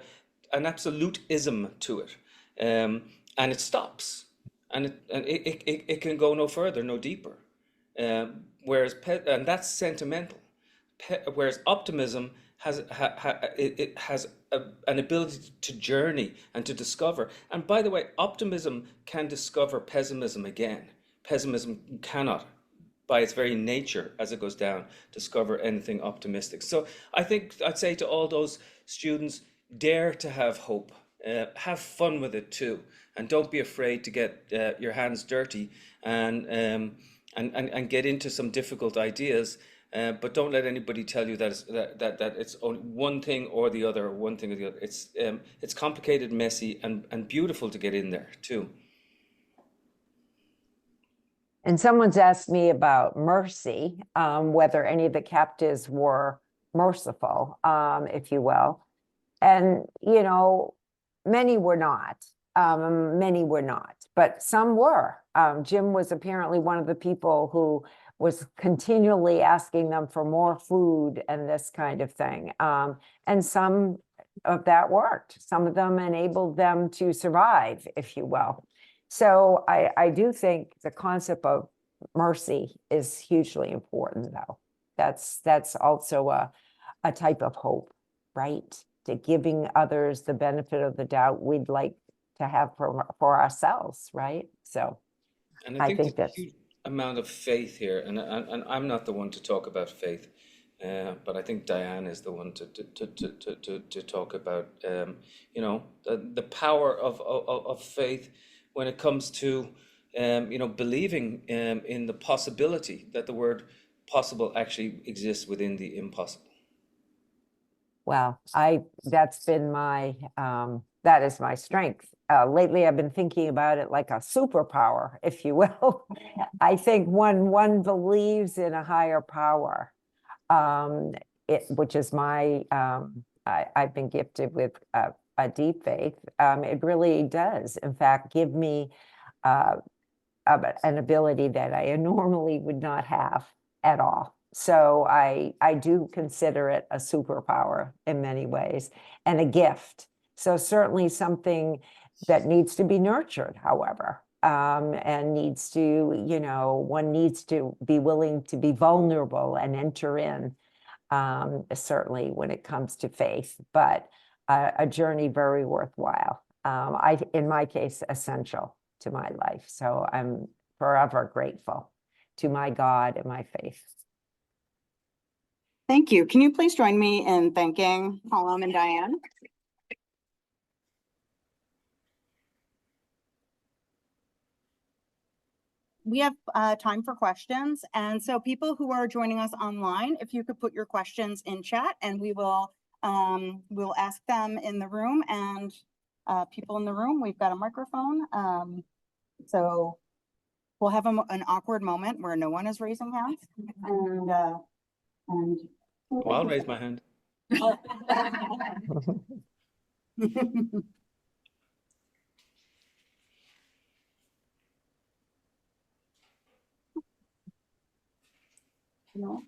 Speaker 3: to it, and it stops, and it can go no further, no deeper. And that's sentimental. Whereas optimism has an ability to journey and to discover. And by the way, optimism can discover pessimism again. Pessimism cannot, by its very nature, as it goes down, discover anything optimistic. So I think I'd say to all those students, dare to have hope, have fun with it too, and don't be afraid to get your hands dirty and get into some difficult ideas. But don't let anybody tell you that it's only one thing or the other, or one thing or the other. It's complicated, messy, and beautiful to get in there too.
Speaker 4: And someone's asked me about mercy, whether any of the captives were merciful, if you will. And, many were not. Many were not, but some were. Jim was apparently one of the people who was continually asking them for more food and this kind of thing. And some of that worked. Some of them enabled them to survive, if you will. So I do think the concept of mercy is hugely important, though. That's also a type of hope, right? To giving others the benefit of the doubt we'd like to have for ourselves, right? So
Speaker 3: And
Speaker 4: I
Speaker 3: I think
Speaker 4: think
Speaker 3: there's
Speaker 4: that's
Speaker 3: a huge amount of faith here, and I'm not the one to talk about faith, but I think Diane is the one to talk about, the power of faith when it comes to, believing in the possibility that the word possible actually exists within the impossible.
Speaker 4: Well, that's been that is my strength. Lately, I've been thinking about it like a superpower, if you will. I think one believes in a higher power, which is I've been gifted with a deep faith. It really does, in fact, give me an ability that I normally would not have at all. So I do consider it a superpower in many ways, and a gift. So certainly something that needs to be nurtured, however, and needs to, one needs to be willing to be vulnerable and enter in, certainly when it comes to faith, but a journey very worthwhile. In my case, essential to my life. So I'm forever grateful to my God and my faith.
Speaker 2: Thank you. Can you please join me in thanking Colum and Diane? We have time for questions. And so people who are joining us online, if you could put your questions in chat and we'll ask them in the room, and people in the room, we've got a microphone. So we'll have an awkward moment where no one is raising hands. And
Speaker 3: Well, I'll raise my hand.
Speaker 2: No.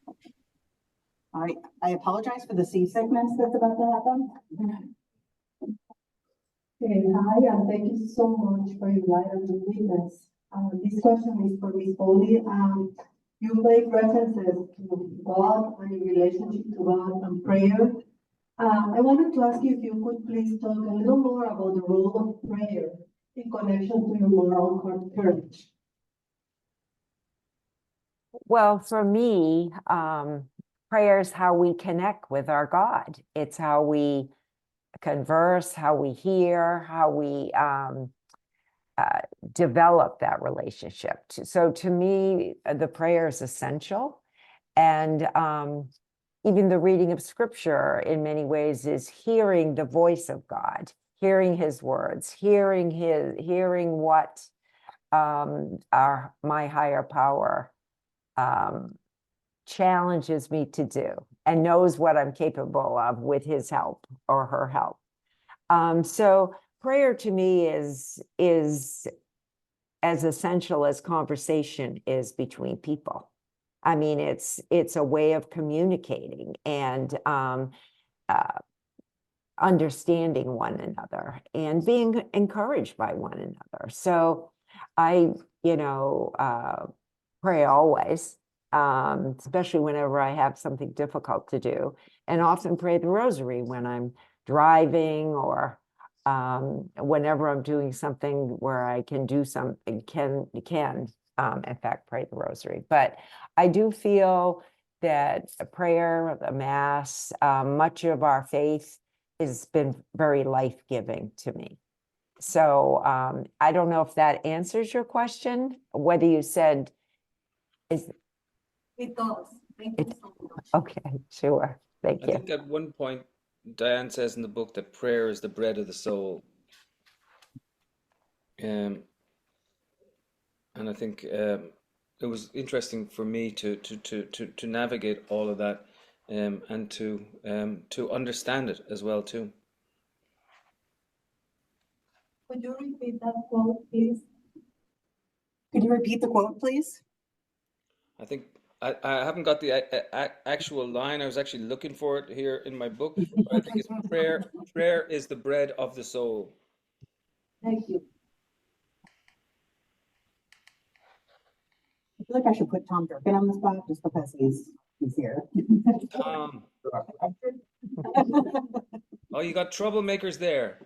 Speaker 2: All right, I apologize for the seasickness that's about to happen.
Speaker 5: Okay, hi, and thank you so much for your light and your witness. This question is for Ms. Foley. You make references to God and your relationship to God and prayer. I wanted to ask you if you could please talk a little more about the role of prayer in connection to your moral courage.
Speaker 4: Well, for me, prayer is how we connect with our God. It's how we converse, how we hear, how we develop that relationship. So to me, the prayer is essential. And even the reading of scripture in many ways is hearing the voice of God, hearing his words, hearing what my higher power challenges me to do and knows what I'm capable of with his help or her help. So prayer to me is as essential as conversation is between people. I mean, it's a way of communicating and understanding one another and being encouraged by one another. So I, pray always, especially whenever I have something difficult to do, and often pray the rosary when I'm driving or whenever I'm doing something where I can do something, in fact, pray the rosary. But I do feel that prayer, the Mass, much of our faith has been very life-giving to me. So I don't know if that answers your question, whether you said,
Speaker 5: It does. Thank you so much.
Speaker 4: okay, sure, thank
Speaker 3: I
Speaker 4: you.
Speaker 3: think at one point, Diane says in the book that prayer is the bread of the soul. And I think it was interesting for me to navigate all of that and to understand it as well too.
Speaker 5: Could you repeat that quote, please?
Speaker 2: Could you repeat the quote, please?
Speaker 3: I think I haven't got the actual line. I was actually looking for it here in my book. But I think it's prayer is the bread of the soul.
Speaker 5: Thank you.
Speaker 2: I feel like I should put Tom Durkin on the spot just because he's here.
Speaker 3: Tom. Oh, you got troublemakers there.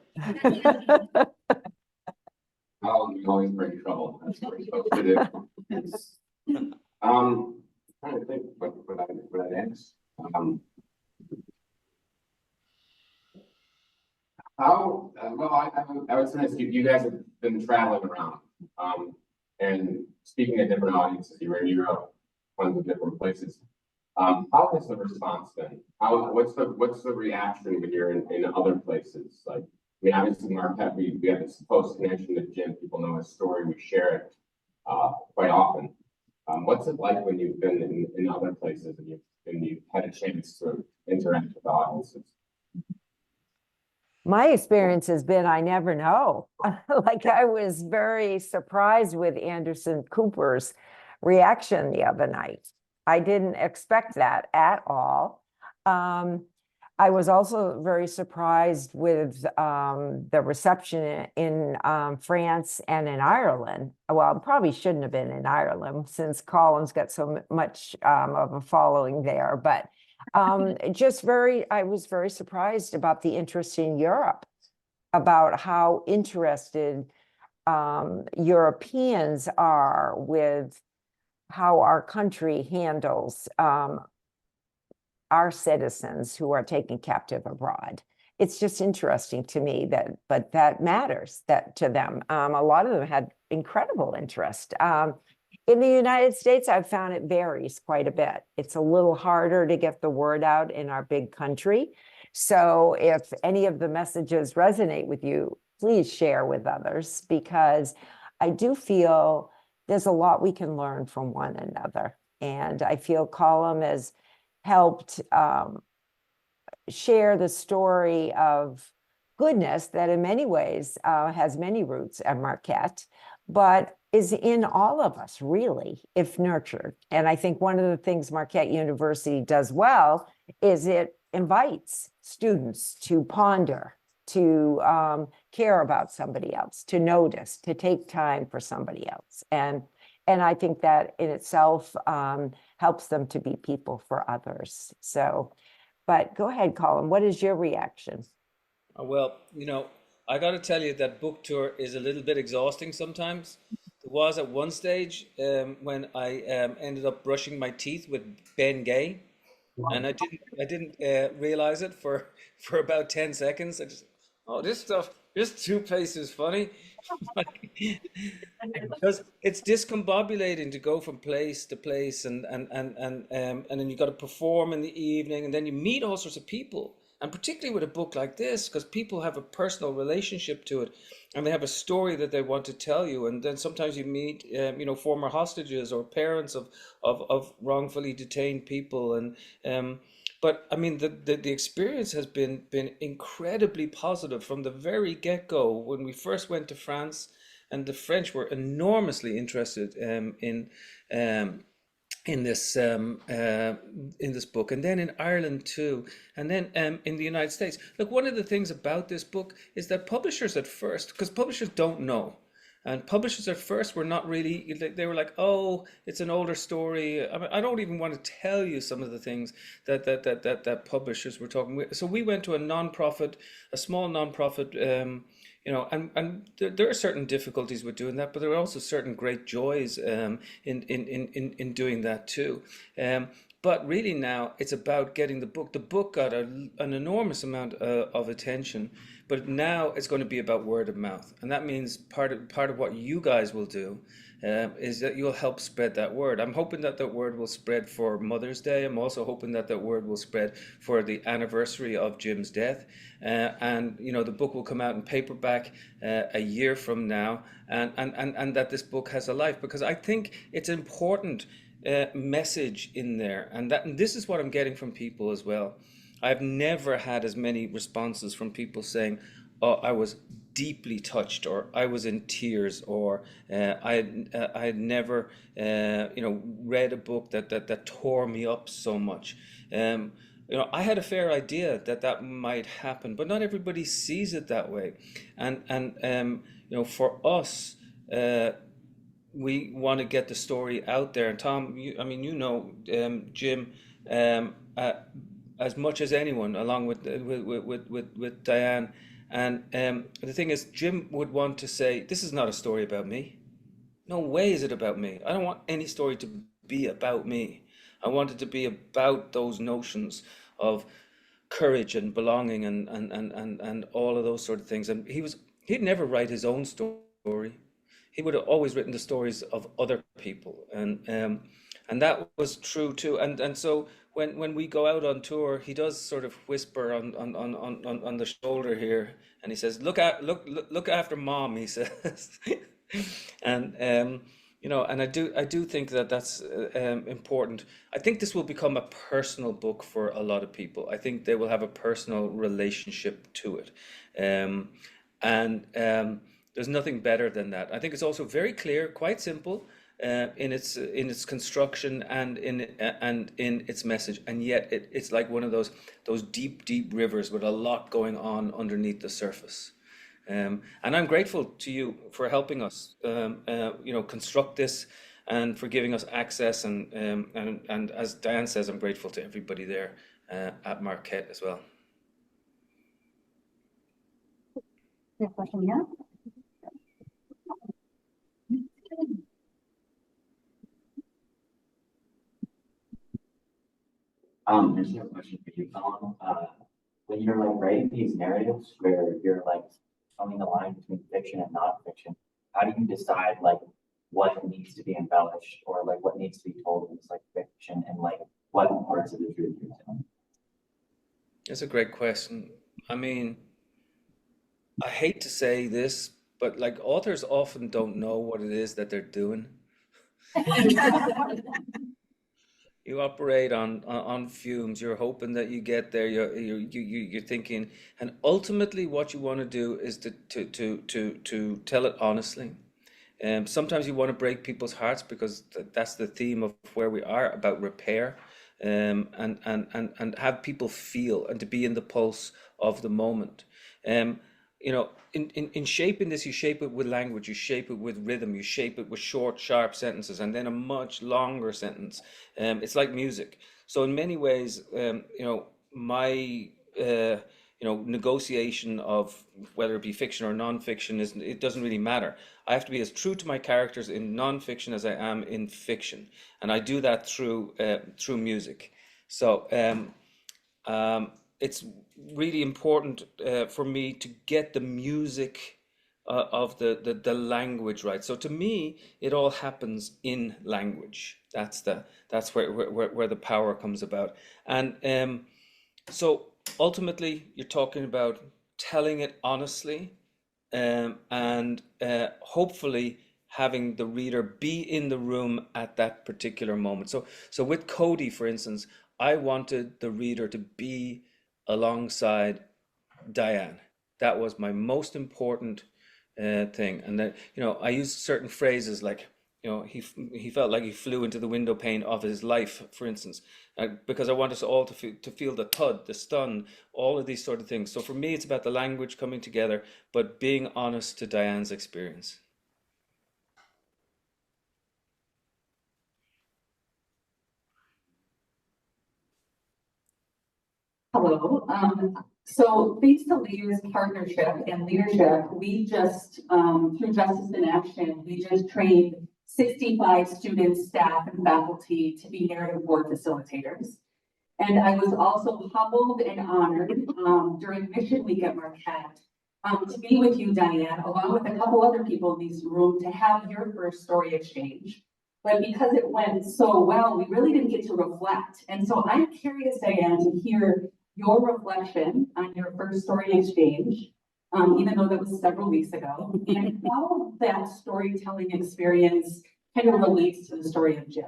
Speaker 6: Oh, you always bring trouble. That's what we're supposed to do. Trying to think what I'd ask. I was going to see if you guys have been traveling around, and speaking at different audiences. You were in Europe, tons of different places. How has the response been? What's the reaction when you're in other places? Like, I mean, obviously, Marquette, we have this close connection to Jim. People know his story. We share it quite often. What's it like when you've been in other places and you've had a chance to interact with audiences?
Speaker 4: My experience has been, I never know. Like, I was very surprised with Anderson Cooper's reaction the other night. I didn't expect that at all. I was also very surprised with the reception in France and in Ireland. Well, probably shouldn't have been in Ireland since Colum's got so much of a following there, but I was very surprised about the interest in Europe, about how interested Europeans are with how our country handles our citizens who are taken captive abroad. It's just interesting to me but that matters to them. A lot of them had incredible interest. In the United States, I've found it varies quite a bit. It's a little harder to get the word out in our big country. So if any of the messages resonate with you, please share with others, because I do feel there's a lot we can learn from one another. And I feel Colum has helped share the story of goodness that in many ways has many roots at Marquette, but is in all of us, really, if nurtured. And I think one of the things Marquette University does well is it invites students to ponder, to care about somebody else, to notice, to take time for somebody else. And I think that in itself helps them to be people for others. So, but go ahead, Colum, what is your reaction?
Speaker 3: Well, I got to tell you that book tour is a little bit exhausting sometimes. There was at one stage when I ended up brushing my teeth with Ben Gay, and I didn't realize it for about 10 seconds. I just, this toothpaste is funny. Because it's discombobulating to go from place to place, and then you got to perform in the evening, and then you meet all sorts of people, and particularly with a book like this, because people have a personal relationship to it, and they have a story that they want to tell you, and then sometimes you meet former hostages or parents of wrongfully detained people, and but I mean the experience has been incredibly positive from the very get-go. When we first went to France, and the French were enormously interested in this book, and then in Ireland too, and then in the United States. Look, one of the things about this book is that publishers at first, because publishers don't know, and publishers at first were not really, they were like, oh, it's an older story. I mean, I don't even want to tell you some of the things that publishers were talking with. So we went to a small nonprofit, and there are certain difficulties with doing that, but there are also certain great joys in doing that too. But really now it's about getting the book. The book got an enormous amount of attention, but now it's going to be about word of mouth, and that means part of what you guys will do is that you'll help spread that word. I'm hoping that word will spread for Mother's Day. I'm also hoping that word will spread for the anniversary of Jim's death, and the book will come out in paperback a year from now, and that this book has a life, because I think it's important message in there, and this is what I'm getting from people as well. I've never had as many responses from people saying, oh, I was deeply touched, or I was in tears, or I had never read a book that tore me up so much. I had a fair idea that might happen, but not everybody sees it that way, and for us, we want to get the story out there. And Tom, Jim, as much as anyone, along with Diane. And the thing is, Jim would want to say, this is not a story about me. No way is it about me. I don't want any story to be about me. I want it to be about those notions of courage and belonging and all of those sort of things. And he'd never write his own story. He would have always written the stories of other people, and that was true too. And so when we go out on tour, he does sort of whisper on the shoulder here, and he says, look after mom, he says. And and I do think that's important. I think this will become a personal book for a lot of people. I think they will have a personal relationship to it, and there's nothing better than that. I think it's also very clear, quite simple in its construction and in its message, and yet it's like one of those deep rivers with a lot going on underneath the surface. And I'm grateful to you for helping us, construct this, and for giving us access. And as Diane says, I'm grateful to everybody there at Marquette as well.
Speaker 2: Question here.
Speaker 7: There's a question for you, Colum. When you're like writing these narratives where you're like telling the line between fiction and nonfiction, how do you decide like what needs to be embellished or like what needs to be told in this like fiction and like what parts of the truth you're telling?
Speaker 3: That's a great question. I mean, I hate to say this, but like authors often don't know what it is that they're doing. You operate on fumes. You're hoping that you get there. You're thinking, and ultimately, what you want to do is to tell it honestly. Sometimes you want to break people's hearts because that's the theme of where we are about repair, and have people feel and to be in the pulse of the moment. You know, in shaping this, you shape it with language, you shape it with rhythm, you shape it with short, sharp sentences, and then a much longer sentence. It's like music. So in many ways, you know, my negotiation of whether it be fiction or nonfiction it doesn't really matter. I have to be as true to my characters in nonfiction as I am in fiction, and I do that through music. So it's really important for me to get the music of the language right. So to me, it all happens in language. That's where the power comes about. And so ultimately, you're talking about telling it honestly, and hopefully having the reader be in the room at that particular moment. So with Cody, for instance, I wanted the reader to be alongside Diane. That was my most important thing. And then, you know, I used certain phrases like, you know, he felt like he flew into the window pane of his life, for instance, because I want us all to feel the thud, the stun, all of these sort of things. So for me, it's about the language coming together, but being honest to Diane's experience.
Speaker 8: Hello. So thanks to Leah's partnership and leadership, we just, through Justice in Action, we just trained 65 students, staff, and faculty to be narrative board facilitators. And I was also humbled and honored during Mission Week at Marquette to be with you, Diane, along with a couple other people in this room to have your first story exchange. But because it went so well, we really didn't get to reflect. And so I'm curious, Diane, to hear your reflection on your first story exchange, even though that was several weeks ago, and how that storytelling experience kind of relates to the story of Jim.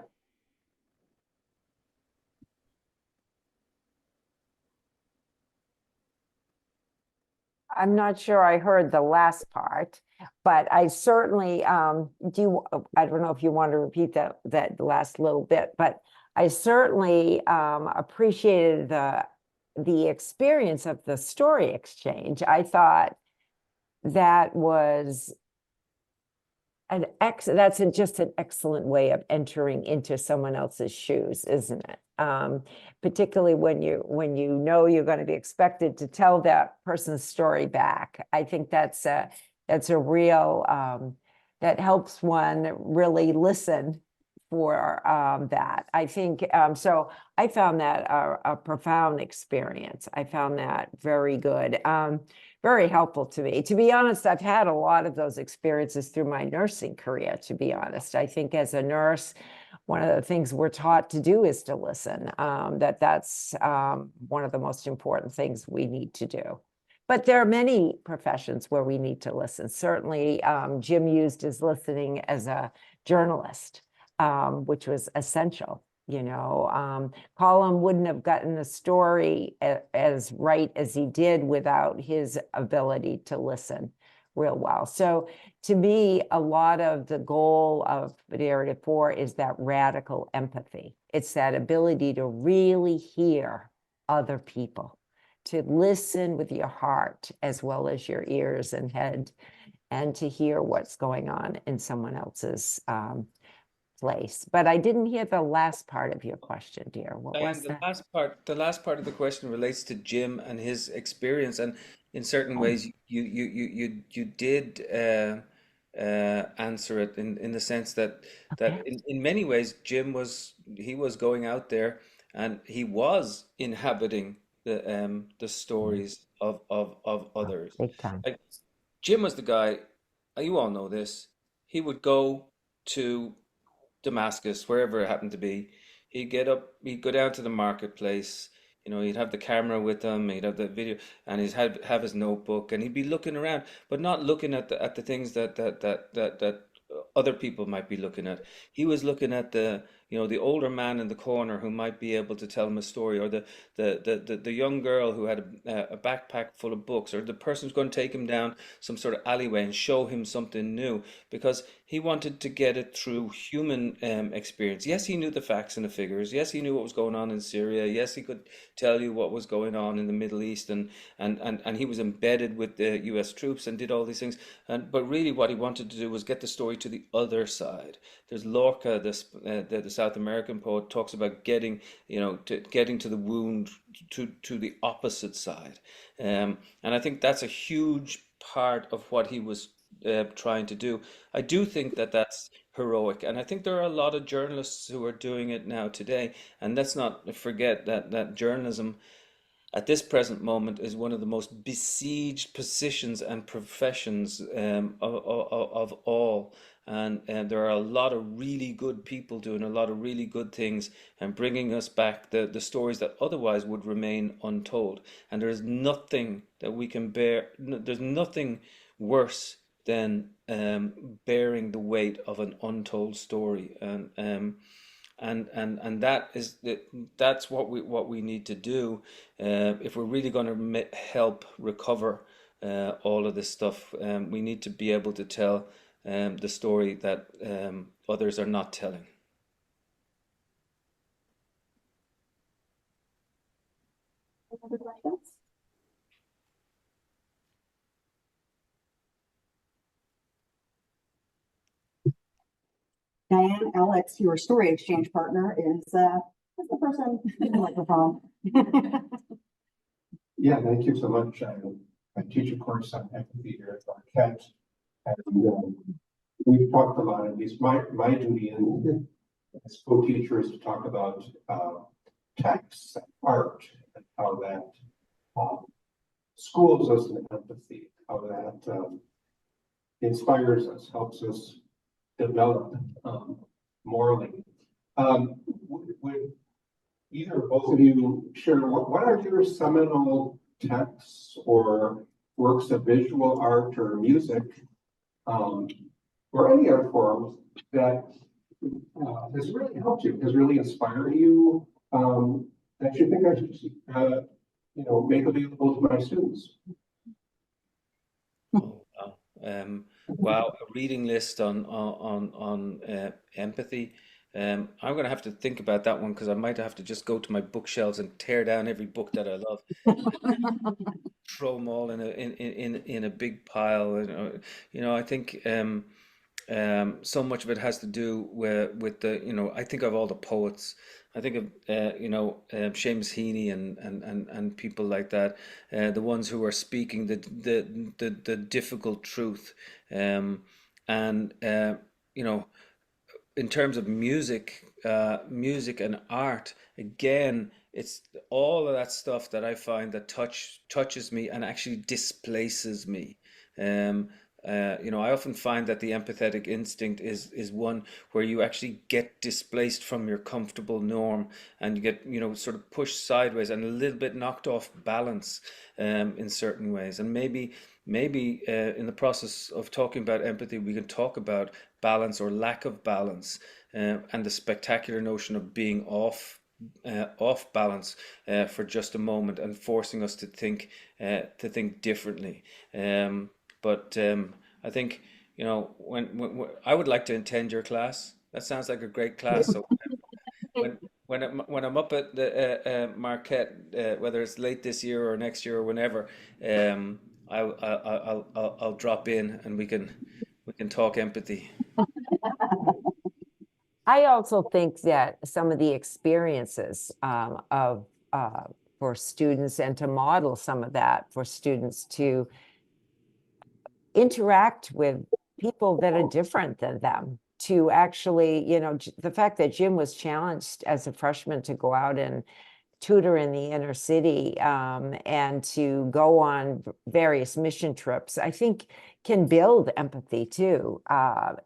Speaker 4: I'm not sure I heard the last part, but I certainly I don't know if you want to repeat that last little bit, but I certainly appreciated the experience of the story exchange. I thought that was just an excellent way of entering into someone else's shoes, isn't it? Particularly when you know you're going to be expected to tell that person's story back. I think that's a real that helps one really listen for that. I think so. I found that a profound experience. I found that very good. Very helpful to me. To be honest, I've had a lot of those experiences through my nursing career, to be honest. I think as a nurse, one of the things we're taught to do is to listen. That's one of the most important things we need to do. But there are many professions where we need to listen. Certainly, Jim used his listening as a journalist, which was essential. You know, Colum wouldn't have gotten the story as right as he did without his ability to listen real well. So to me, a lot of the goal of narrative 4 is that radical empathy. It's that ability to really hear other people, to listen with your heart as well as your ears and head, and to hear what's going on in someone else's place. But I didn't hear the last part of your question, dear. What was
Speaker 3: The
Speaker 4: that?
Speaker 3: last part of the question relates to Jim and his experience, and in certain ways, you did answer it in the sense that in many ways he was going out there and he was inhabiting the stories of others.
Speaker 4: Big time.
Speaker 3: Like Jim was the guy, you all know this, he would go to Damascus, wherever it happened to be. He'd go down to the marketplace. You know, he'd have the camera with him, he'd have the video, and he'd have his notebook, and he'd be looking around, but not looking at the things that other people might be looking at. He was looking at the older man in the corner who might be able to tell him a story, or the young girl who had a backpack full of books, or the person who's going to take him down some sort of alleyway and show him something new, because he wanted to get it through human experience. Yes, he knew the facts and the figures. Yes, he knew what was going on in Syria. Yes, he could tell you what was going on in the Middle East, and he was embedded with the US troops and did all these things. But really what he wanted to do was get the story to the other side. There's Lorca, the South American poet, talks about getting to the wound to the opposite side. And I think that's a huge part of what he was trying to do. I do think that that's heroic, and I think there are a lot of journalists who are doing it now today. And let's not forget that journalism at this present moment is one of the most besieged positions and professions of all. And there are a lot of really good people doing a lot of really good things and bringing us back the stories that otherwise would remain untold. And there is nothing that we can bear. There's nothing worse than bearing the weight of an untold story. And that's what we need to do if we're really going to help recover all of this stuff. We need to be able to tell the story that others are not telling.
Speaker 2: Other questions? Diane, Alex, your story exchange partner is the person in the microphone.
Speaker 9: Yeah, thank you so much. I teach a course on empathy here at Marquette, and we've talked a lot, at least my duty as co-teacher is to talk about text and art, and how that schools us in empathy, how that inspires us, helps us develop morally. Would either or both of you share what are your seminal texts or works of visual art or music, or any art forms that has really helped you, has really inspired you, that you think I should, make available to my students?
Speaker 3: Oh, wow. Wow, a reading list on empathy. I'm going to have to think about that one, because I might have to just go to my bookshelves and tear down every book that I love, throw them all in a big pile. I think so much of it has to do with the, I think of all the poets. I think of Seamus Heaney and people like that, the ones who are speaking the difficult truth, and in terms of music and art, again, it's all of that stuff that I find that touches me and actually displaces me. I often find that the empathetic instinct is one where you actually get displaced from your comfortable norm, and you get, sort of pushed sideways and a little bit knocked off balance in certain ways. And maybe in the process of talking about empathy, we can talk about balance or lack of balance, and the spectacular notion of being off balance for just a moment, and forcing us to think differently. But I think, when I would like to attend your class. That sounds like a great class. So when I'm up at the Marquette, whether it's late this year or next year or whenever, I'll drop in and we can talk empathy.
Speaker 4: I also think that some of the experiences for students, and to model some of that for students to interact with people that are different than them to actually, you know, the fact that Jim was challenged as a freshman to go out and tutor in the inner city and to go on various mission trips, I think can build empathy too,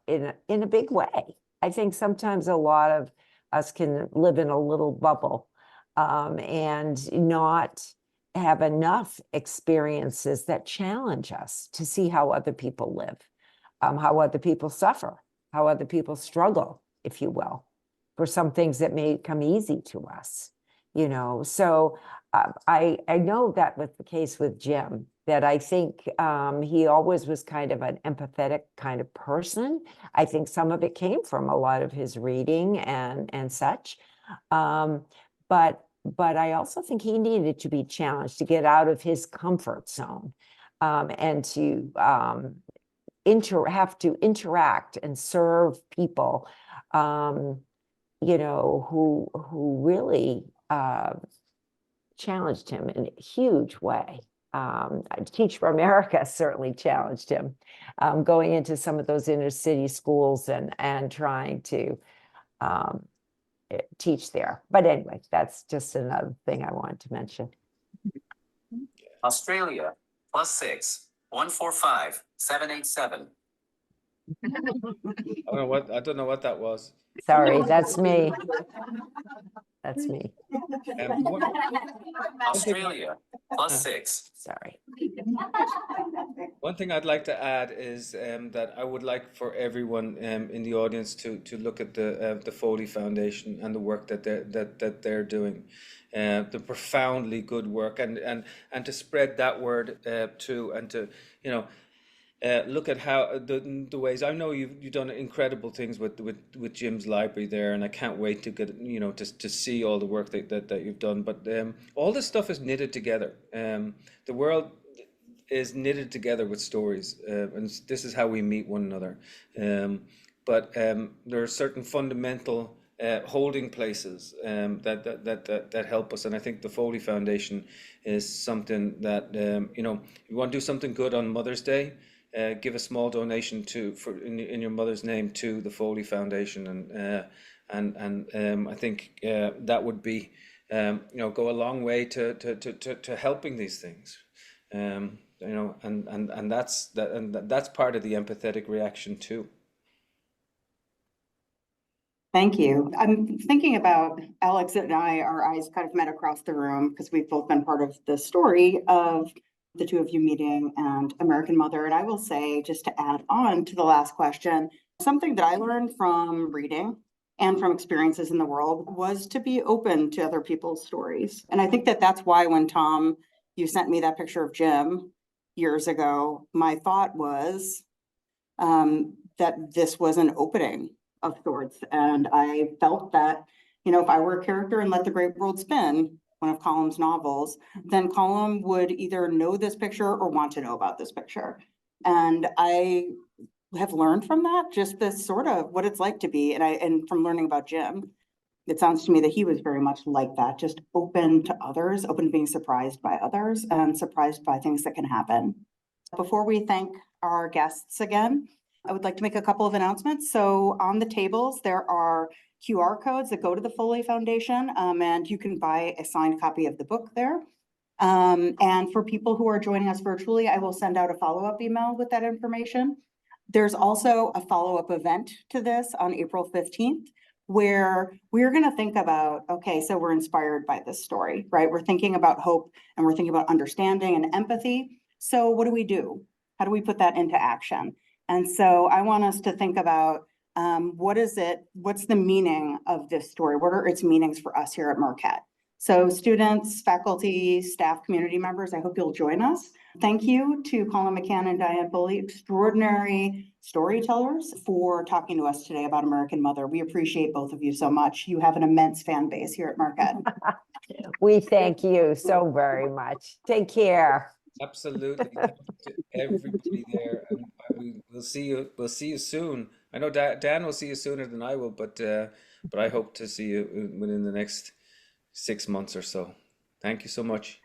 Speaker 4: in a big way. I think sometimes a lot of us can live in a little bubble and not have enough experiences that challenge us to see how other people live, how other people suffer, how other people struggle, if you will, for some things that may come easy to us, you know. So I know that was the case with Jim, that I think he always was kind of an empathetic kind of person. I think some of it came from a lot of his reading and such. But I also think he needed to be challenged to get out of his comfort zone and to have to interact and serve people, you know, who really challenged him in a huge way. Teach for America certainly challenged him, going into some of those inner city schools and trying to teach there. But anyway, that's just another thing I wanted to mention.
Speaker 10: Australia, +6 145 787.
Speaker 3: I don't know what that was.
Speaker 4: Sorry, that's me. That's me.
Speaker 10: Australia, +6.
Speaker 4: Sorry.
Speaker 3: One thing I'd like to add is that I would like for everyone in the audience to look at the Foley Foundation and the work that they're doing, the profoundly good work, and to spread that word too, and to, you know, look at how the ways. I know you've done incredible things with Jim's library there, and I can't wait to get, you know, to see all the work that you've done. But all this stuff is knitted together. The world is knitted together with stories, and this is how we meet one another. But there are certain fundamental holding places that help us, and I think the Foley Foundation is something that, you know, you want to do something good on Mother's Day. Give a small donation in your mother's name to the Foley Foundation, and I think that would be, you know, go a long way to helping these things. You know, and that's part of the empathetic reaction too.
Speaker 2: Thank you. I'm thinking about Alex and I, our eyes kind of met across the room because we've both been part of the story of the two of you meeting and American Mother. And I will say, just to add on to the last question, something that I learned from reading and from experiences in the world was to be open to other people's stories. And I think that that's why when Tom, you sent me that picture of Jim years ago, my thought was that this was an opening of sorts. And I felt that, you know, if I were a character in Let the Great World Spin, one of Colum's novels, then Colum would either know this picture or want to know about this picture. And I have learned from that, just this sort of what it's like to be, and from learning about Jim, it sounds to me that he was very much like that, just open to others, open to being surprised by others and surprised by things that can happen. Before we thank our guests again, I would like to make a couple of announcements. So on the tables, there are QR codes that go to the Foley Foundation, and you can buy a signed copy of the book there. And for people who are joining us virtually, I will send out a follow-up email with that information. There's also a follow-up event to this on April 15th, where we're going to think about, okay, so we're inspired by this story, right? We're thinking about hope and we're thinking about understanding and empathy. So what do we do? How do we put that into action? And so I want us to think about what's the meaning of this story? What are its meanings for us here at Marquette? So students, faculty, staff, community members, I hope you'll join us. Thank you to Colum, McCann, and Diane, Foley, extraordinary storytellers, for talking to us today about American Mother. We appreciate both of you so much. You have an immense fan base here at Marquette.
Speaker 4: We thank you so very much. Take care.
Speaker 3: Absolutely. Thank you to everybody there, and we'll see you. We'll see you soon. I know Dan will see you sooner than I will, but I hope to see you within the next 6 months or so. Thank you so much.